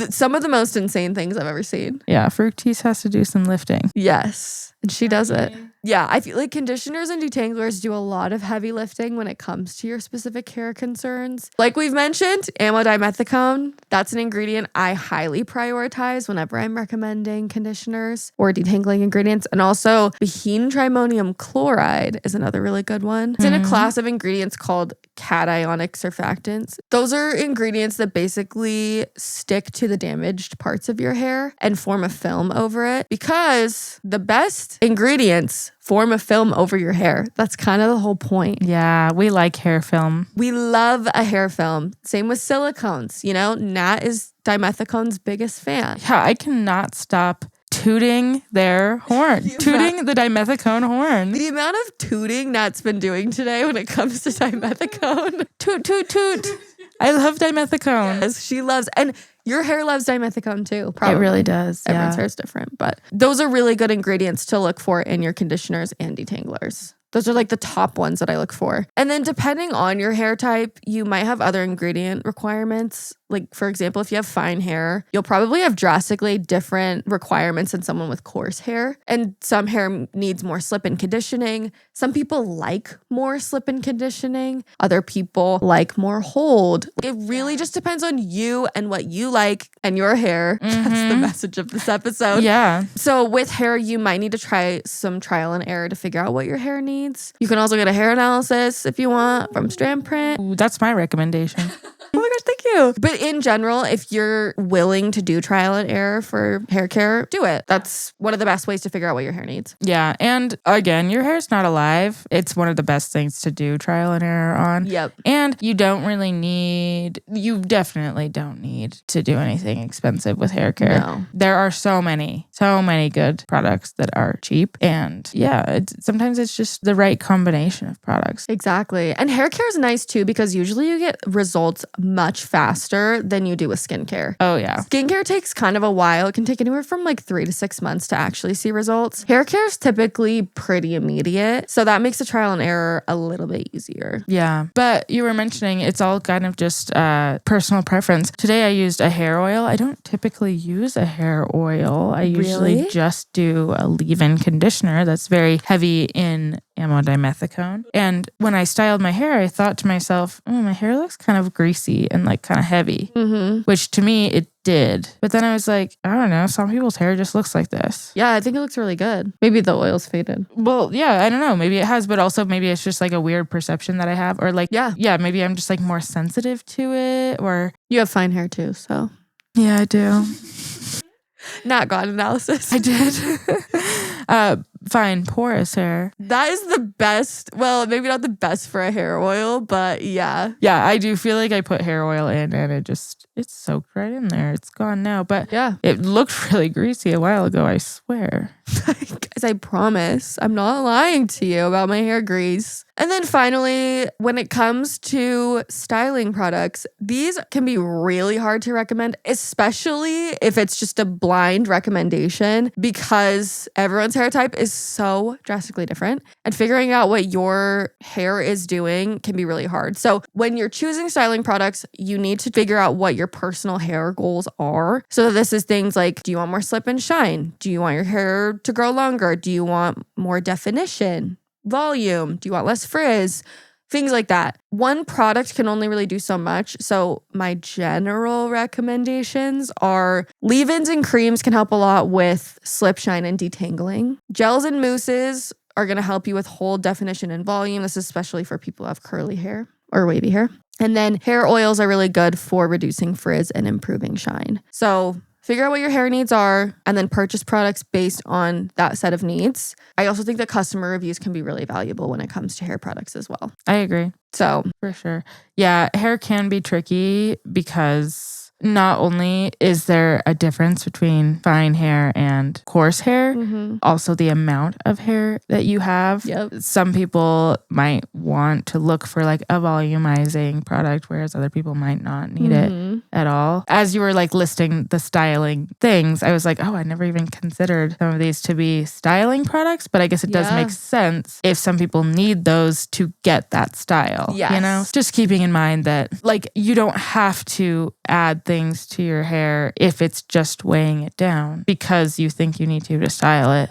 Some of the most insane things I've ever seen. Yeah, Fructis has to do some lifting. Yes. And she does it. Yeah, I feel like conditioners and detanglers do a lot of heavy lifting when it comes to your specific hair concerns. Like we've mentioned, amodimethicone, that's an ingredient I highly prioritize whenever I'm recommending conditioners or detangling ingredients. And also bihine trimonium chloride is another really good one. It's in a class of ingredients called cationic surfactants. Those are ingredients that basically stick to the damaged parts of your hair and form a film over it, because the best ingredients form a film over your hair. That's kind of the whole point. Yeah, we like hair film. We love a hair film. Same with silicones. You know, Nat is dimethicone's biggest fan. Yeah, I cannot stop tooting their horn. Tooting the dimethicone horn. The amount of tooting Nat's been doing today when it comes to dimethicone. Toot, toot, toot. I love dimethicone. Yes, she loves, and your hair loves dimethicone too, probably. It really does. Everyone's hair is different, but those are really good ingredients to look for in your conditioners and detanglers. Those are like the top ones that I look for. And then depending on your hair type, you might have other ingredient requirements. Like, for example, if you have fine hair, you'll probably have drastically different requirements than someone with coarse hair. And some hair needs more slip-in conditioning. Some people like more slip-in conditioning. Other people like more hold. It really just depends on you and what you like and your hair. That's the message of this episode. Yeah. So with hair, you might need to try some trial and error to figure out what your hair needs. You can also get a hair analysis if you want from Strand Print. Ooh, that's my recommendation. Oh my gosh, thank you. But in general, if you're willing to do trial and error for hair care, do it. That's one of the best ways to figure out what your hair needs. Yeah. And again, your hair's not alive. It's one of the best things to do trial and error on. Yep. And you definitely don't need to do anything expensive with hair care. No. There are so many good products that are cheap. And yeah, sometimes it's just the right combination of products. Exactly. And hair care is nice too, because usually you get results much faster than you do with skincare. Oh, yeah. Skincare takes kind of a while. It can take anywhere from like 3 to 6 months to actually see results. Hair care is typically pretty immediate. So that makes the trial and error a little bit easier. Yeah. But you were mentioning it's all kind of just personal preference. Today I used a hair oil. I don't typically use a hair oil. I usually just do a leave-in conditioner that's very heavy in amodimethicone. And when I styled my hair, I thought to myself, my hair looks kind of greasy and like kind of heavy, which to me it did. But then I was like, I don't know, some people's hair just looks like this. Yeah, I think it looks really good. Maybe the oil's faded. Well, yeah, I don't know. Maybe it has, but also maybe it's just like a weird perception that I have, or like, yeah, maybe I'm just like more sensitive to it, or you have fine hair too, so. Yeah, I do. Not God analysis. I did. Fine, porous hair. That is the best. Well, maybe not the best for a hair oil, but yeah. Yeah, I do feel like I put hair oil in and it's soaked right in there. It's gone now. But yeah, it looked really greasy a while ago, I swear. Guys, I promise. I'm not lying to you about my hair grease. And then finally, when it comes to styling products, these can be really hard to recommend, especially if it's just a blind recommendation, because everyone's hair type is so drastically different. And figuring out what your hair is doing can be really hard. So when you're choosing styling products, you need to figure out what your personal hair goals are. So this is things like, do you want more slip and shine? Do you want your hair to grow longer? Do you want more definition? Volume? Do you want less frizz? Things like that. One product can only really do so much. So my general recommendations are leave-ins and creams can help a lot with slip, shine, and detangling. Gels and mousses are going to help you with hold, definition, and volume. This is especially for people who have curly hair or wavy hair. And then hair oils are really good for reducing frizz and improving shine. So figure out what your hair needs are and then purchase products based on that set of needs. I also think that customer reviews can be really valuable when it comes to hair products as well. I agree. So for sure. Yeah, hair can be tricky because not only is there a difference between fine hair and coarse hair, also the amount of hair that you have. Yep. Some people might want to look for like a volumizing product, whereas other people might not need it. at all. As you were like listing the styling things, I was like, oh, I never even considered some of these to be styling products, but I guess it does make sense if some people need those to get that style. Yes. You know, just keeping in mind that like you don't have to add things to your hair if it's just weighing it down because you think you need to style it.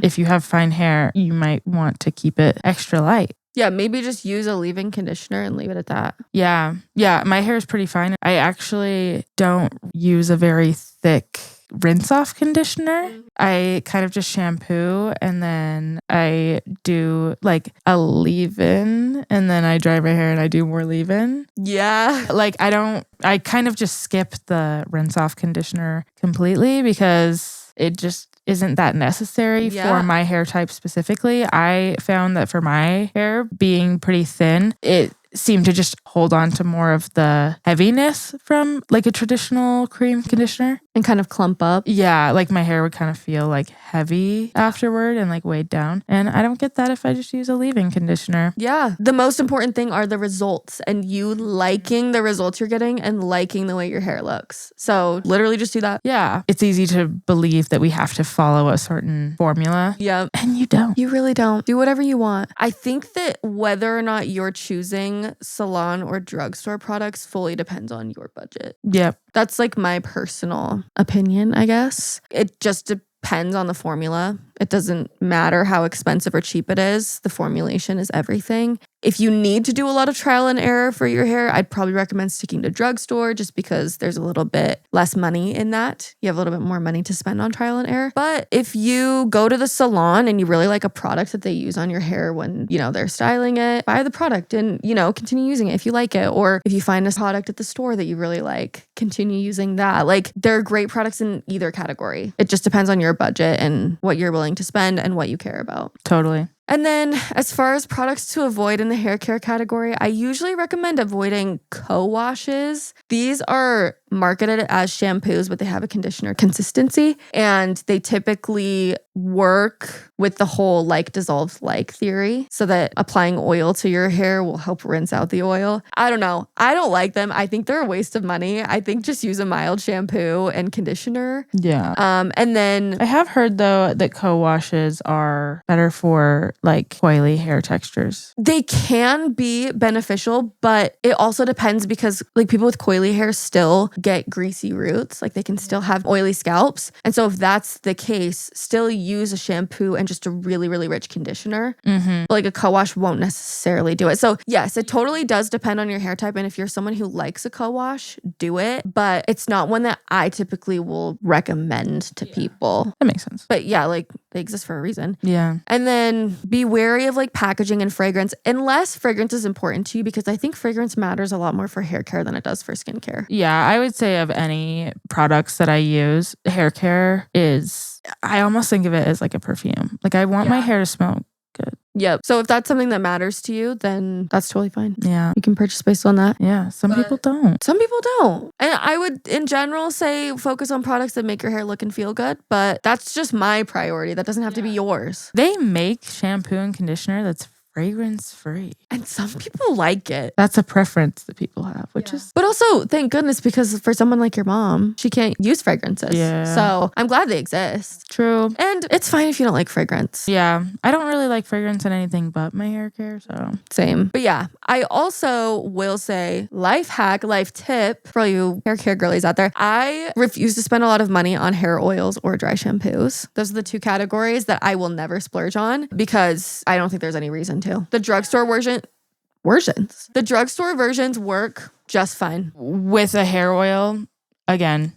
If you have fine hair, you might want to keep it extra light. Yeah, maybe just use a leave-in conditioner and leave it at that. Yeah. My hair is pretty fine. I actually don't use a very thick rinse-off conditioner. I kind of just shampoo and then I do like a leave-in and then I dry my hair and I do more leave-in. Yeah. Like I kind of just skip the rinse-off conditioner completely because it just isn't that necessary for my hair type specifically. I found that for my hair being pretty thin, it seemed to just hold on to more of the heaviness from like a traditional cream conditioner. And kind of clump up. Yeah, like my hair would kind of feel like heavy afterward and like weighed down. And I don't get that if I just use a leave-in conditioner. Yeah. The most important thing are the results and you liking the results you're getting and liking the way your hair looks. So literally just do that. Yeah. It's easy to believe that we have to follow a certain formula. Yeah. And you don't. You really don't. Do whatever you want. I think that whether or not you're choosing salon or drugstore products fully depends on your budget. Yep. That's like my personal opinion, I guess. It just depends on the formula. It doesn't matter how expensive or cheap it is. The formulation is everything. If you need to do a lot of trial and error for your hair, I'd probably recommend sticking to drugstore just because there's a little bit less money in that. You have a little bit more money to spend on trial and error. But if you go to the salon and you really like a product that they use on your hair when, they're styling it, buy the product and, continue using it if you like it. Or if you find a product at the store that you really like, continue using that. Like, there are great products in either category. It just depends on your budget and what you're willing to spend and what you care about. Totally. And then as far as products to avoid in the hair care category, I usually recommend avoiding co-washes. These are marketed as shampoos, but they have a conditioner consistency. And they typically work with the whole like dissolves like theory so that applying oil to your hair will help rinse out the oil. I don't know. I don't like them. I think they're a waste of money. I think just use a mild shampoo and conditioner. Yeah. And then I have heard though that co-washes are better for like coily hair textures. They can be beneficial, but it also depends because like people with coily hair still get greasy roots. Like they can still have oily scalps. And so if that's the case, still use a shampoo and just a really, really rich conditioner. But like a co-wash won't necessarily do it. So yes, it totally does depend on your hair type. And if you're someone who likes a co-wash, do it. But it's not one that I typically will recommend to people. That makes sense. But yeah, like they exist for a reason. Yeah. And then be wary of like packaging and fragrance unless fragrance is important to you, because I think fragrance matters a lot more for hair care than it does for skincare. Yeah, I would say of any products that I use, hair care is, I almost think of it as like a perfume. Like I want my hair to smell good. Yep. So if that's something that matters to you, then that's totally fine. Yeah. You can purchase based on that. Yeah. Some people don't. Some people don't. And I would, in general, say focus on products that make your hair look and feel good. But that's just my priority. That doesn't have to be yours. They make shampoo and conditioner that's fragrance free. And some people like it. That's a preference that people have, which is... But also, thank goodness, because for someone like your mom, she can't use fragrances. Yeah. So I'm glad they exist. True. And it's fine if you don't like fragrance. Yeah. I don't really like fragrance in anything but my hair care, so... Same. But yeah, I also will say life hack, life tip for all you hair care girlies out there. I refuse to spend a lot of money on hair oils or dry shampoos. Those are the two categories that I will never splurge on because I don't think there's any reason to. The drugstore versions. The drugstore versions work just fine. With a hair oil, again,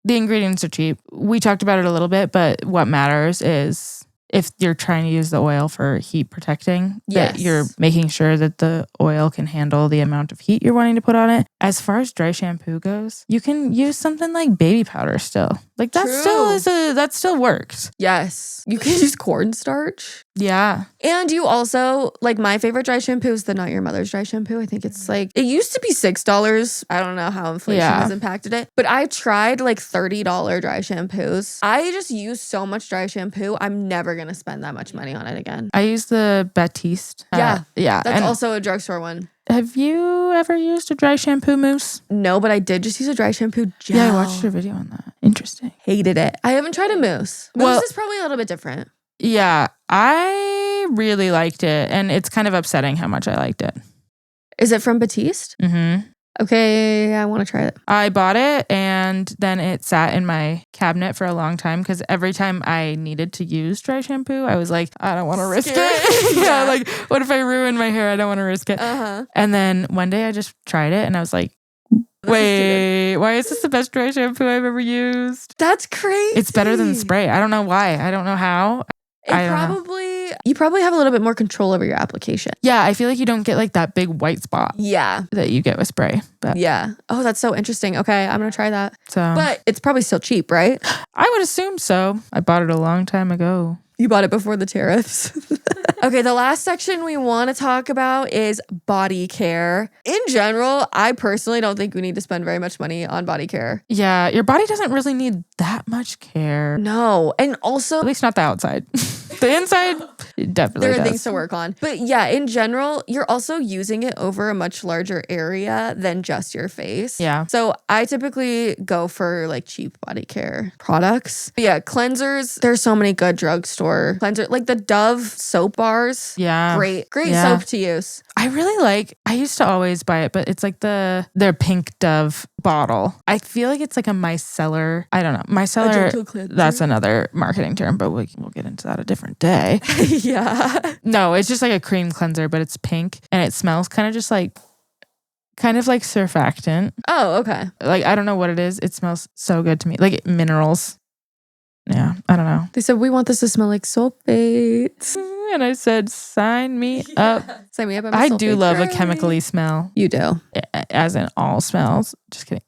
the ingredients are cheap. We talked about it a little bit, but what matters is if you're trying to use the oil for heat protecting, that you're making sure that the oil can handle the amount of heat you're wanting to put on it. As far as dry shampoo goes, you can use something like baby powder still. Like that that still works. Yes. You can use cornstarch. Yeah. And you also, like my favorite dry shampoo is the Not Your Mother's dry shampoo. I think it's like, it used to be $6. I don't know how inflation has impacted it. But I tried like $30 dry shampoos. I just use so much dry shampoo. I'm never going to spend that much money on it again. I use the Batiste. Yeah. Yeah. That's also a drugstore one. Have you ever used a dry shampoo mousse? No, but I did just use a dry shampoo gel. Yeah, I watched your video on that. Interesting. Hated it. I haven't tried a mousse. Mousse is probably a little bit different. Yeah, I really liked it, and it's kind of upsetting how much I liked it. Is it from Batiste? Mm-hmm. Okay, I want to try it. I bought it, and then it sat in my cabinet for a long time because every time I needed to use dry shampoo, I was like, I don't want to risk it. Yeah, like, what if I ruin my hair? I don't want to risk it. And then one day I just tried it, and I was like, wait, why is this the best dry shampoo I've ever used? That's crazy. It's better than the spray. I don't know why. I don't know how. You probably have a little bit more control over your application. Yeah, I feel like you don't get like that big white spot. Yeah. That you get with spray. But yeah. Oh, that's so interesting. Okay, I'm gonna try that. So, but it's probably still cheap, right? I would assume so. I bought it a long time ago. You bought it before the tariffs. Okay, the last section we want to talk about is body care. In general, I personally don't think we need to spend very much money on body care. Yeah, your body doesn't really need that much care. No, and also... At least not the outside. The inside, it definitely there are does. things to work on. But yeah, in general, you're also using it over a much larger area than just your face. Yeah. So I typically go for like cheap body care products. But yeah, cleansers. There's so many good drugstore cleanser, like the Dove soap bars. Yeah. Great soap to use. I used to always buy it, but it's like their pink Dove bottle. I feel like it's like a micellar. I don't know. Micellar, that's another marketing term, but we'll get into that a different day. Yeah. No, it's just like a cream cleanser, but it's pink and it smells kind of like surfactant. Oh, okay. Like, I don't know what it is. It smells so good to me. Like minerals. Yeah, I don't know. They said, we want this to smell like sulfates. And I said, sign me up. Sign me up. I do love a chemically smell. You do. As in all smells. Just kidding.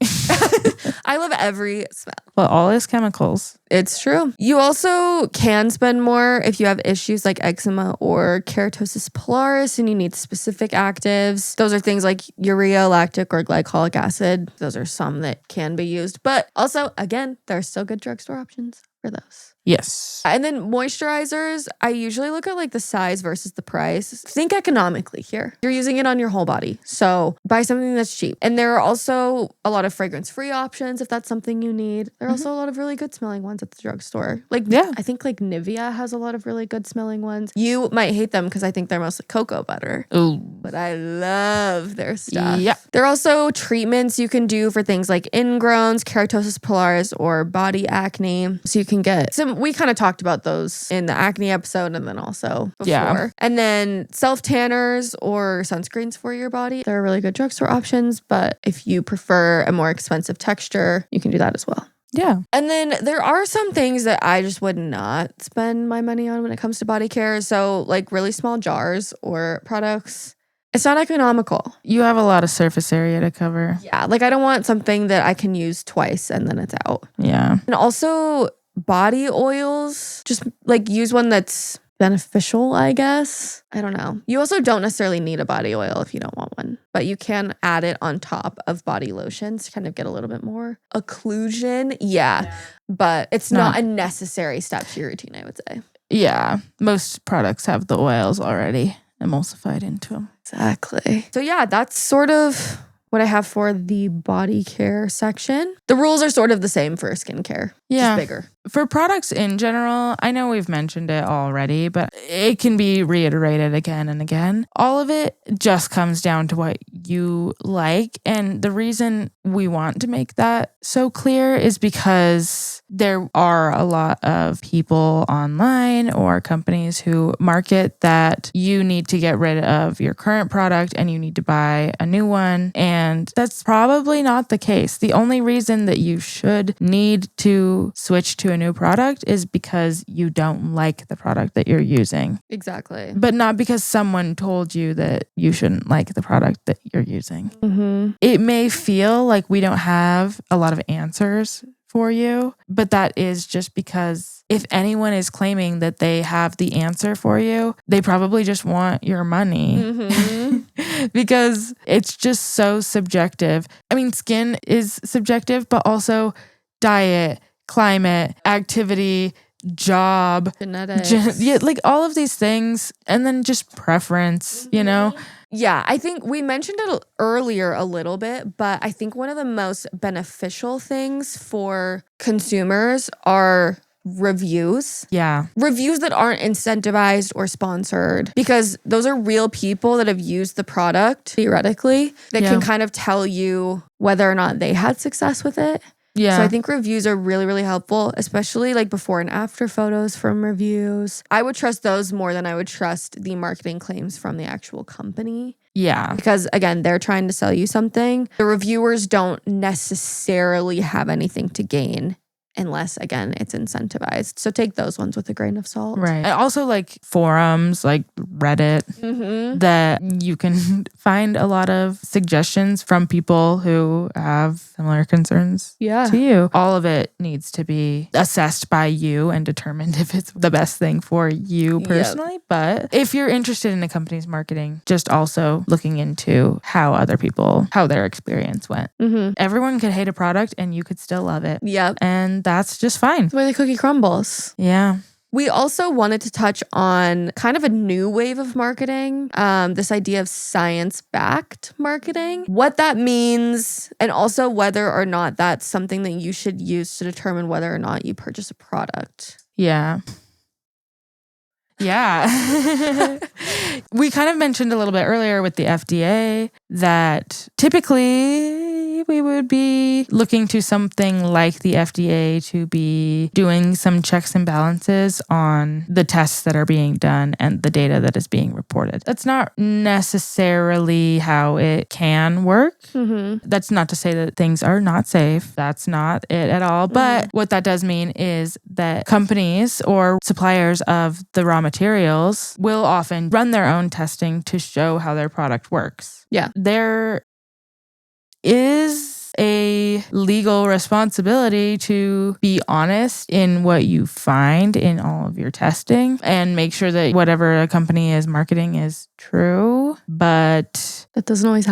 I love every smell. Well, all is chemicals. It's true. You also can spend more if you have issues like eczema or keratosis pilaris and you need specific actives. Those are things like urea, lactic, or glycolic acid. Those are some that can be used. But also, again, there are still good drugstore options for those. Yes. And then moisturizers, I usually look at like the size versus the price. Think economically here. You're using it on your whole body. So buy something that's cheap. And there are also a lot of fragrance-free options if that's something you need. There are also a lot of really good smelling ones at the drugstore. Like, yeah. I think like Nivea has a lot of really good smelling ones. You might hate them because I think they're mostly cocoa butter. Ooh. But I love their stuff. Yeah. There are also treatments you can do for things like ingrowns, keratosis pilaris, or body acne. So you can get some. We kind of talked about those in the acne episode and then also before. Yeah. And then self-tanners or sunscreens for your body. There are really good drugstore options, but if you prefer a more expensive texture, you can do that as well. Yeah. And then there are some things that I just would not spend my money on when it comes to body care. So like really small jars or products. It's not economical. You have a lot of surface area to cover. Yeah. Like I don't want something that I can use twice and then it's out. Yeah. And also body oils, just like use one that's beneficial, I guess. I don't know. You also don't necessarily need a body oil if you don't want one, but you can add it on top of body lotions to kind of get a little bit more occlusion. Yeah. But it's not a necessary step to your routine, I would say. Yeah. Most products have the oils already emulsified into them. Exactly. So yeah, that's sort of what I have for the body care section. The rules are sort of the same for skincare. Yeah. Just bigger. For products in general, I know we've mentioned it already, but it can be reiterated again and again. All of it just comes down to what you like. And the reason we want to make that so clear is because there are a lot of people online or companies who market that you need to get rid of your current product and you need to buy a new one. And that's probably not the case. The only reason that you should need to switch to a new product is because you don't like the product that you're using. Exactly. But not because someone told you that you shouldn't like the product that you're using. Mm-hmm. It may feel like we don't have a lot of answers for you, but that is just because if anyone is claiming that they have the answer for you, they probably just want your money. Mm-hmm. Because it's just so subjective. I mean, skin is subjective, but also diet, climate, activity, job, genetics. Like all of these things, and then just preference, you know? Yeah, I think we mentioned it earlier a little bit, but I think one of the most beneficial things for consumers are reviews. Yeah. Reviews that aren't incentivized or sponsored, because those are real people that have used the product theoretically that can kind of tell you whether or not they had success with it. Yeah. So I think reviews are really, really helpful, especially like before and after photos from reviews. I would trust those more than I would trust the marketing claims from the actual company. Yeah. Because again, they're trying to sell you something. The reviewers don't necessarily have anything to gain unless, again, it's incentivized. So take those ones with a grain of salt. Right. And also like forums like Reddit that you can find a lot of suggestions from people who have similar concerns to you. All of it needs to be assessed by you and determined if it's the best thing for you personally. But if you're interested in a company's marketing, just also looking into how their experience went. Everyone could hate a product and you could still love it. Yep. And that's just fine. The way the cookie crumbles. Yeah. We also wanted to touch on kind of a new wave of marketing, this idea of science-backed marketing, what that means, and also whether or not that's something that you should use to determine whether or not you purchase a product. Yeah. Yeah. We kind of mentioned a little bit earlier with the FDA that typically we would be looking to something like the FDA to be doing some checks and balances on the tests that are being done and the data that is being reported. That's not necessarily how it can work. That's not to say that things are not safe. That's not it at all. But what that does mean is that companies or suppliers of the raw materials will often run their own testing to show how their product works. Yeah. There is a legal responsibility to be honest in what you find in all of your testing and make sure that whatever a company is marketing is true. But that doesn't always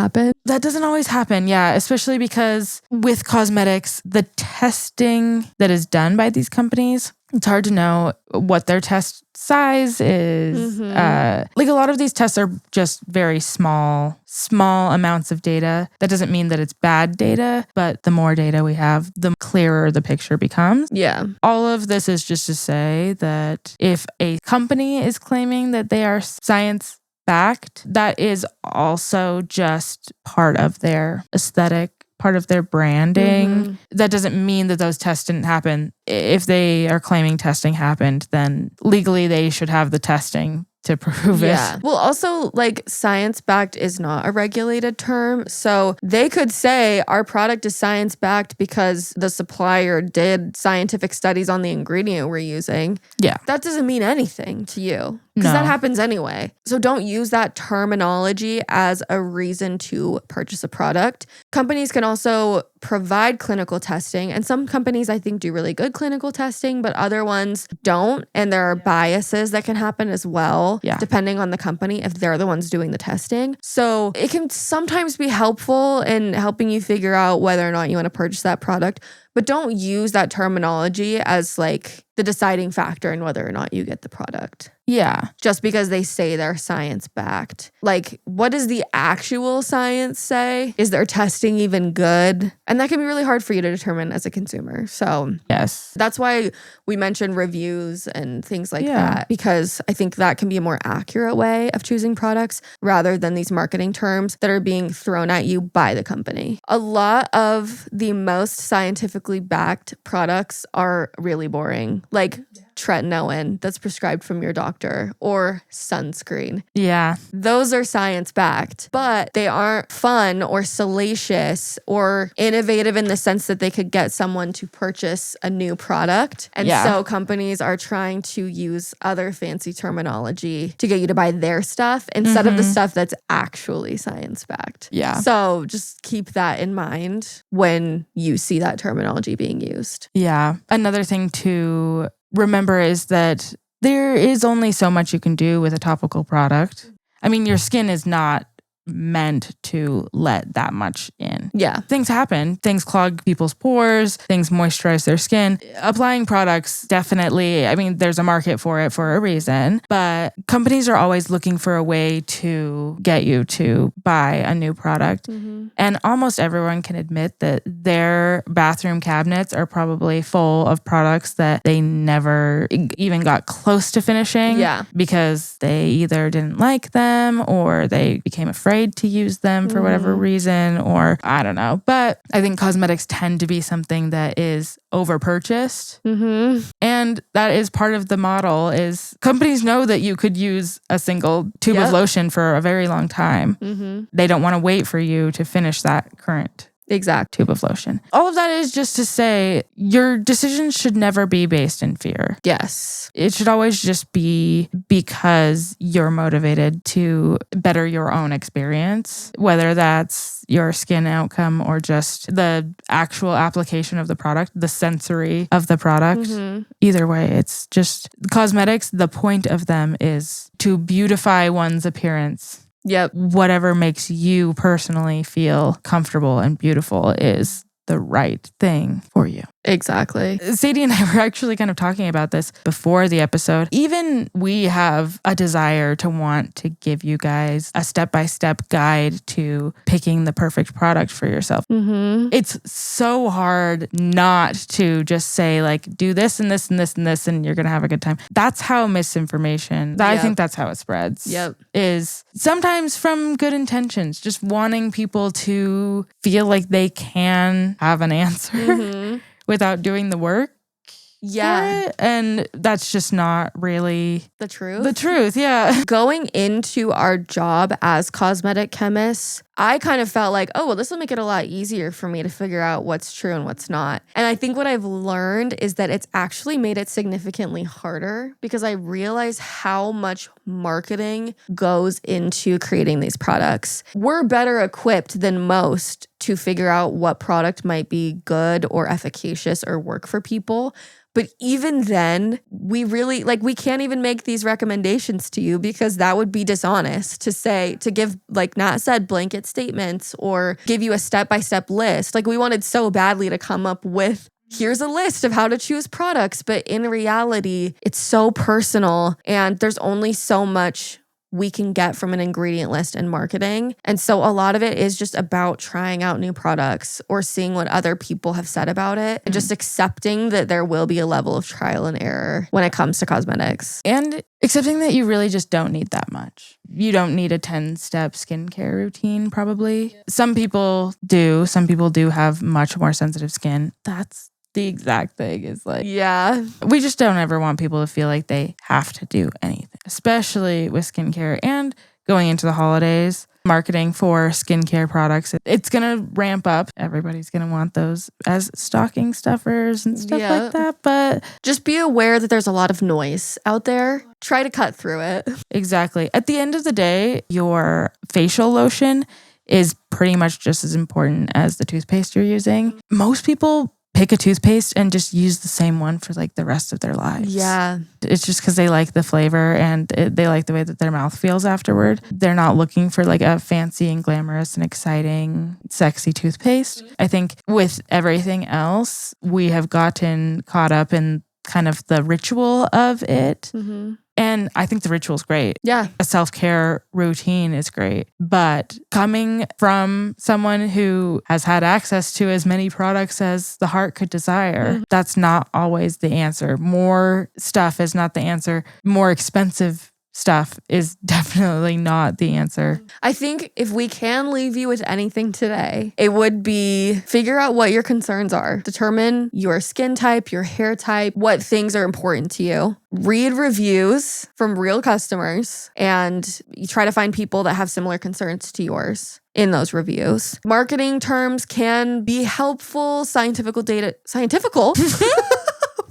happen. Yeah. Especially because with cosmetics, the testing that is done by these companies, it's hard to know what their test size is. Like a lot of these tests are just very small amounts of data. That doesn't mean that it's bad data, but the more data we have, the clearer the picture becomes. Yeah. All of this is just to say that if a company is claiming that they are science-backed, that is also just part of their aesthetic, part of their branding. That doesn't mean that those tests didn't happen. If they are claiming testing happened, then legally they should have the testing to prove it. Well, also, like, science-backed is not a regulated term. So they could say our product is science-backed because the supplier did scientific studies on the ingredient we're using. Yeah. That doesn't mean anything to you. Because that happens anyway. So don't use that terminology as a reason to purchase a product. Companies can also provide clinical testing. And some companies, I think, do really good clinical testing, but other ones don't. And there are biases that can happen as well, depending on the company, if they're the ones doing the testing. So it can sometimes be helpful in helping you figure out whether or not you want to purchase that product. But don't use that terminology as like the deciding factor in whether or not you get the product. Yeah. Just because they say they're science-backed. Like, what does the actual science say? Is their testing even good? And that can be really hard for you to determine as a consumer. So yes, that's why we mentioned reviews and things like that, because I think that can be a more accurate way of choosing products rather than these marketing terms that are being thrown at you by the company. A lot of the most scientifically backed products are really boring, like tretinoin that's prescribed from your doctor or sunscreen. Yeah. Those are science-backed, but they aren't fun or salacious or innovative in the sense that they could get someone to purchase a new product. And so companies are trying to use other fancy terminology to get you to buy their stuff instead of the stuff that's actually science-backed. Yeah. So just keep that in mind when you see that terminology being used. Yeah. Another thing to remember is that there is only so much you can do with a topical product. I mean, your skin is not meant to let that much in. Yeah. Things happen. Things clog people's pores. Things moisturize their skin. Applying products, definitely, I mean, there's a market for it for a reason, but companies are always looking for a way to get you to buy a new product. And almost everyone can admit that their bathroom cabinets are probably full of products that they never even got close to finishing. Yeah. Because they either didn't like them or they became afraid to use them for whatever reason, or I don't know. But I think cosmetics tend to be something that is over purchased. And that is part of the model is companies know that you could use a single tube of lotion for a very long time. They don't want to wait for you to finish that current tube of lotion. All of that is just to say your decisions should never be based in fear. Yes. It should always just be because you're motivated to better your own experience, whether that's your skin outcome or just the actual application of the product, the sensory of the product. Either way, it's just cosmetics. The point of them is to beautify one's appearance. Yep. Whatever makes you personally feel comfortable and beautiful is the right thing for you. Exactly. Sadie and I were actually kind of talking about this before the episode. Even we have a desire to want to give you guys a step-by-step guide to picking the perfect product for yourself. It's so hard not to just say like, do this and this and this and this and you're going to have a good time. That's how misinformation, I think that's how it spreads. Is sometimes from good intentions, just wanting people to feel like they can have an answer without doing the work. And that's just not really the truth. The truth, yeah. Going into our job as cosmetic chemists, I kind of felt like, oh, well, this will make it a lot easier for me to figure out what's true and what's not. And I think what I've learned is that it's actually made it significantly harder because I realize how much marketing goes into creating these products. We're better equipped than most to figure out what product might be good or efficacious or work for people. But even then, we really, we can't even make these recommendations to you because that would be dishonest to give, like Nat said, blanket statements or give you a step-by-step list. Like we wanted so badly to come up with, here's a list of how to choose products. But in reality, it's so personal and there's only so much we can get from an ingredient list in marketing. And so a lot of it is just about trying out new products or seeing what other people have said about it and just accepting that there will be a level of trial and error when it comes to cosmetics. And accepting that you really just don't need that much. You don't need a 10-step skincare routine, probably. Some people do. Some people do have much more sensitive skin. That's the exact thing is we just don't ever want people to feel like they have to do anything, especially with skincare and going into the holidays. Marketing for skincare products, it's going to ramp up. Everybody's going to want those as stocking stuffers and stuff like that. But just be aware that there's a lot of noise out there. Try to cut through it. Exactly. At the end of the day, your facial lotion is pretty much just as important as the toothpaste you're using. Most people pick a toothpaste and just use the same one for the rest of their lives. Yeah. It's just because they like the flavor and they like the way that their mouth feels afterward. They're not looking for a fancy and glamorous and exciting, sexy toothpaste. I think with everything else, we have gotten caught up in kind of the ritual of it. And I think the ritual is great. Yeah. A self-care routine is great. But coming from someone who has had access to as many products as the heart could desire, that's not always the answer. More stuff is not the answer. More expensive stuff is definitely not the answer. I think if we can leave you with anything today, it would be figure out what your concerns are. Determine your skin type, your hair type, what things are important to you. Read reviews from real customers and you try to find people that have similar concerns to yours in those reviews. Marketing terms can be helpful. Scientifical.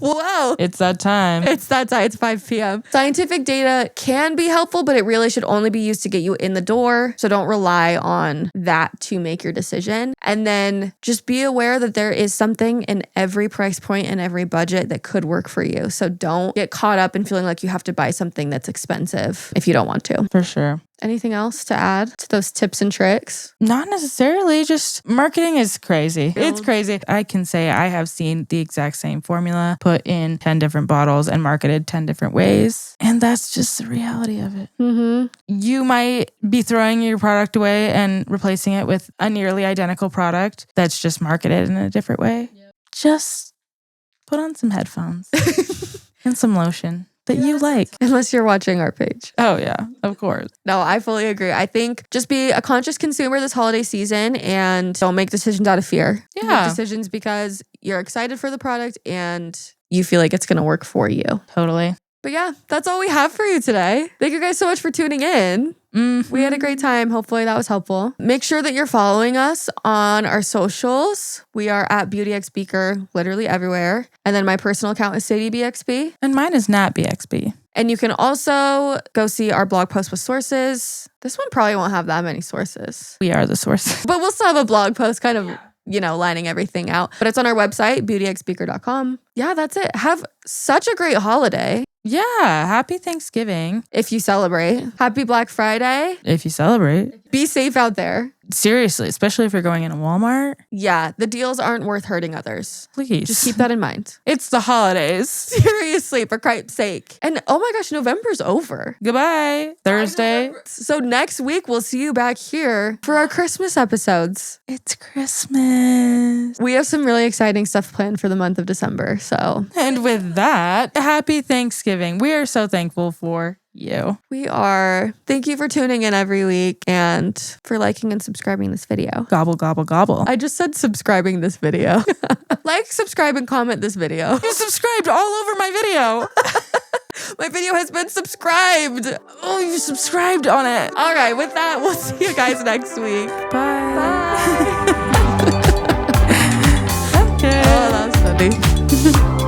Whoa. It's that time. It's 5 p.m. Scientific data can be helpful, but it really should only be used to get you in the door. So don't rely on that to make your decision. And then just be aware that there is something in every price point and every budget that could work for you. So don't get caught up in feeling like you have to buy something that's expensive if you don't want to. For sure. Anything else to add to those tips and tricks? Not necessarily, just marketing is crazy. It's crazy. I can say I have seen the exact same formula put in 10 different bottles and marketed 10 different ways. And that's just the reality of it. Mm-hmm. You might be throwing your product away and replacing it with a nearly identical product that's just marketed in a different way. Yep. Just put on some headphones and some lotion that you like. Unless you're watching our page. Oh, yeah, of course. No, I fully agree. I think just be a conscious consumer this holiday season and don't make decisions out of fear. Yeah. Make decisions because you're excited for the product and you feel like it's going to work for you. Totally. But yeah, that's all we have for you today. Thank you guys so much for tuning in. Mm-hmm. We had a great time. Hopefully that was helpful. Make sure that you're following us on our socials. We are at BeautyXBeaker literally everywhere. And then my personal account is SadieBXB. And mine is NatBXB. And you can also go see our blog post with sources. This one probably won't have that many sources. We are the source. But we'll still have a blog post kind of, lining everything out. But it's on our website, beautyxbeaker.com. Yeah, that's it. Have such a great holiday. Yeah. Happy Thanksgiving. If you celebrate. Happy Black Friday. If you celebrate. Be safe out there. Seriously, especially if you're going in a Walmart. Yeah, the deals aren't worth hurting others. Please. Just keep that in mind. It's the holidays. Seriously, for Christ's sake. And oh my gosh, November's over. Goodbye. Thursday. So next week, we'll see you back here for our Christmas episodes. It's Christmas. We have some really exciting stuff planned for the month of December, so. And with that, happy Thanksgiving. We are so thankful for you. We are. Thank you for tuning in every week and for liking and subscribing this video. Gobble, gobble, gobble. I just said subscribing this video. Like, subscribe, and comment this video. You subscribed all over my video. My video has been subscribed. Oh, you subscribed on it. All right, with that, we'll see you guys next week. Bye. Bye. Okay. Oh, that was funny.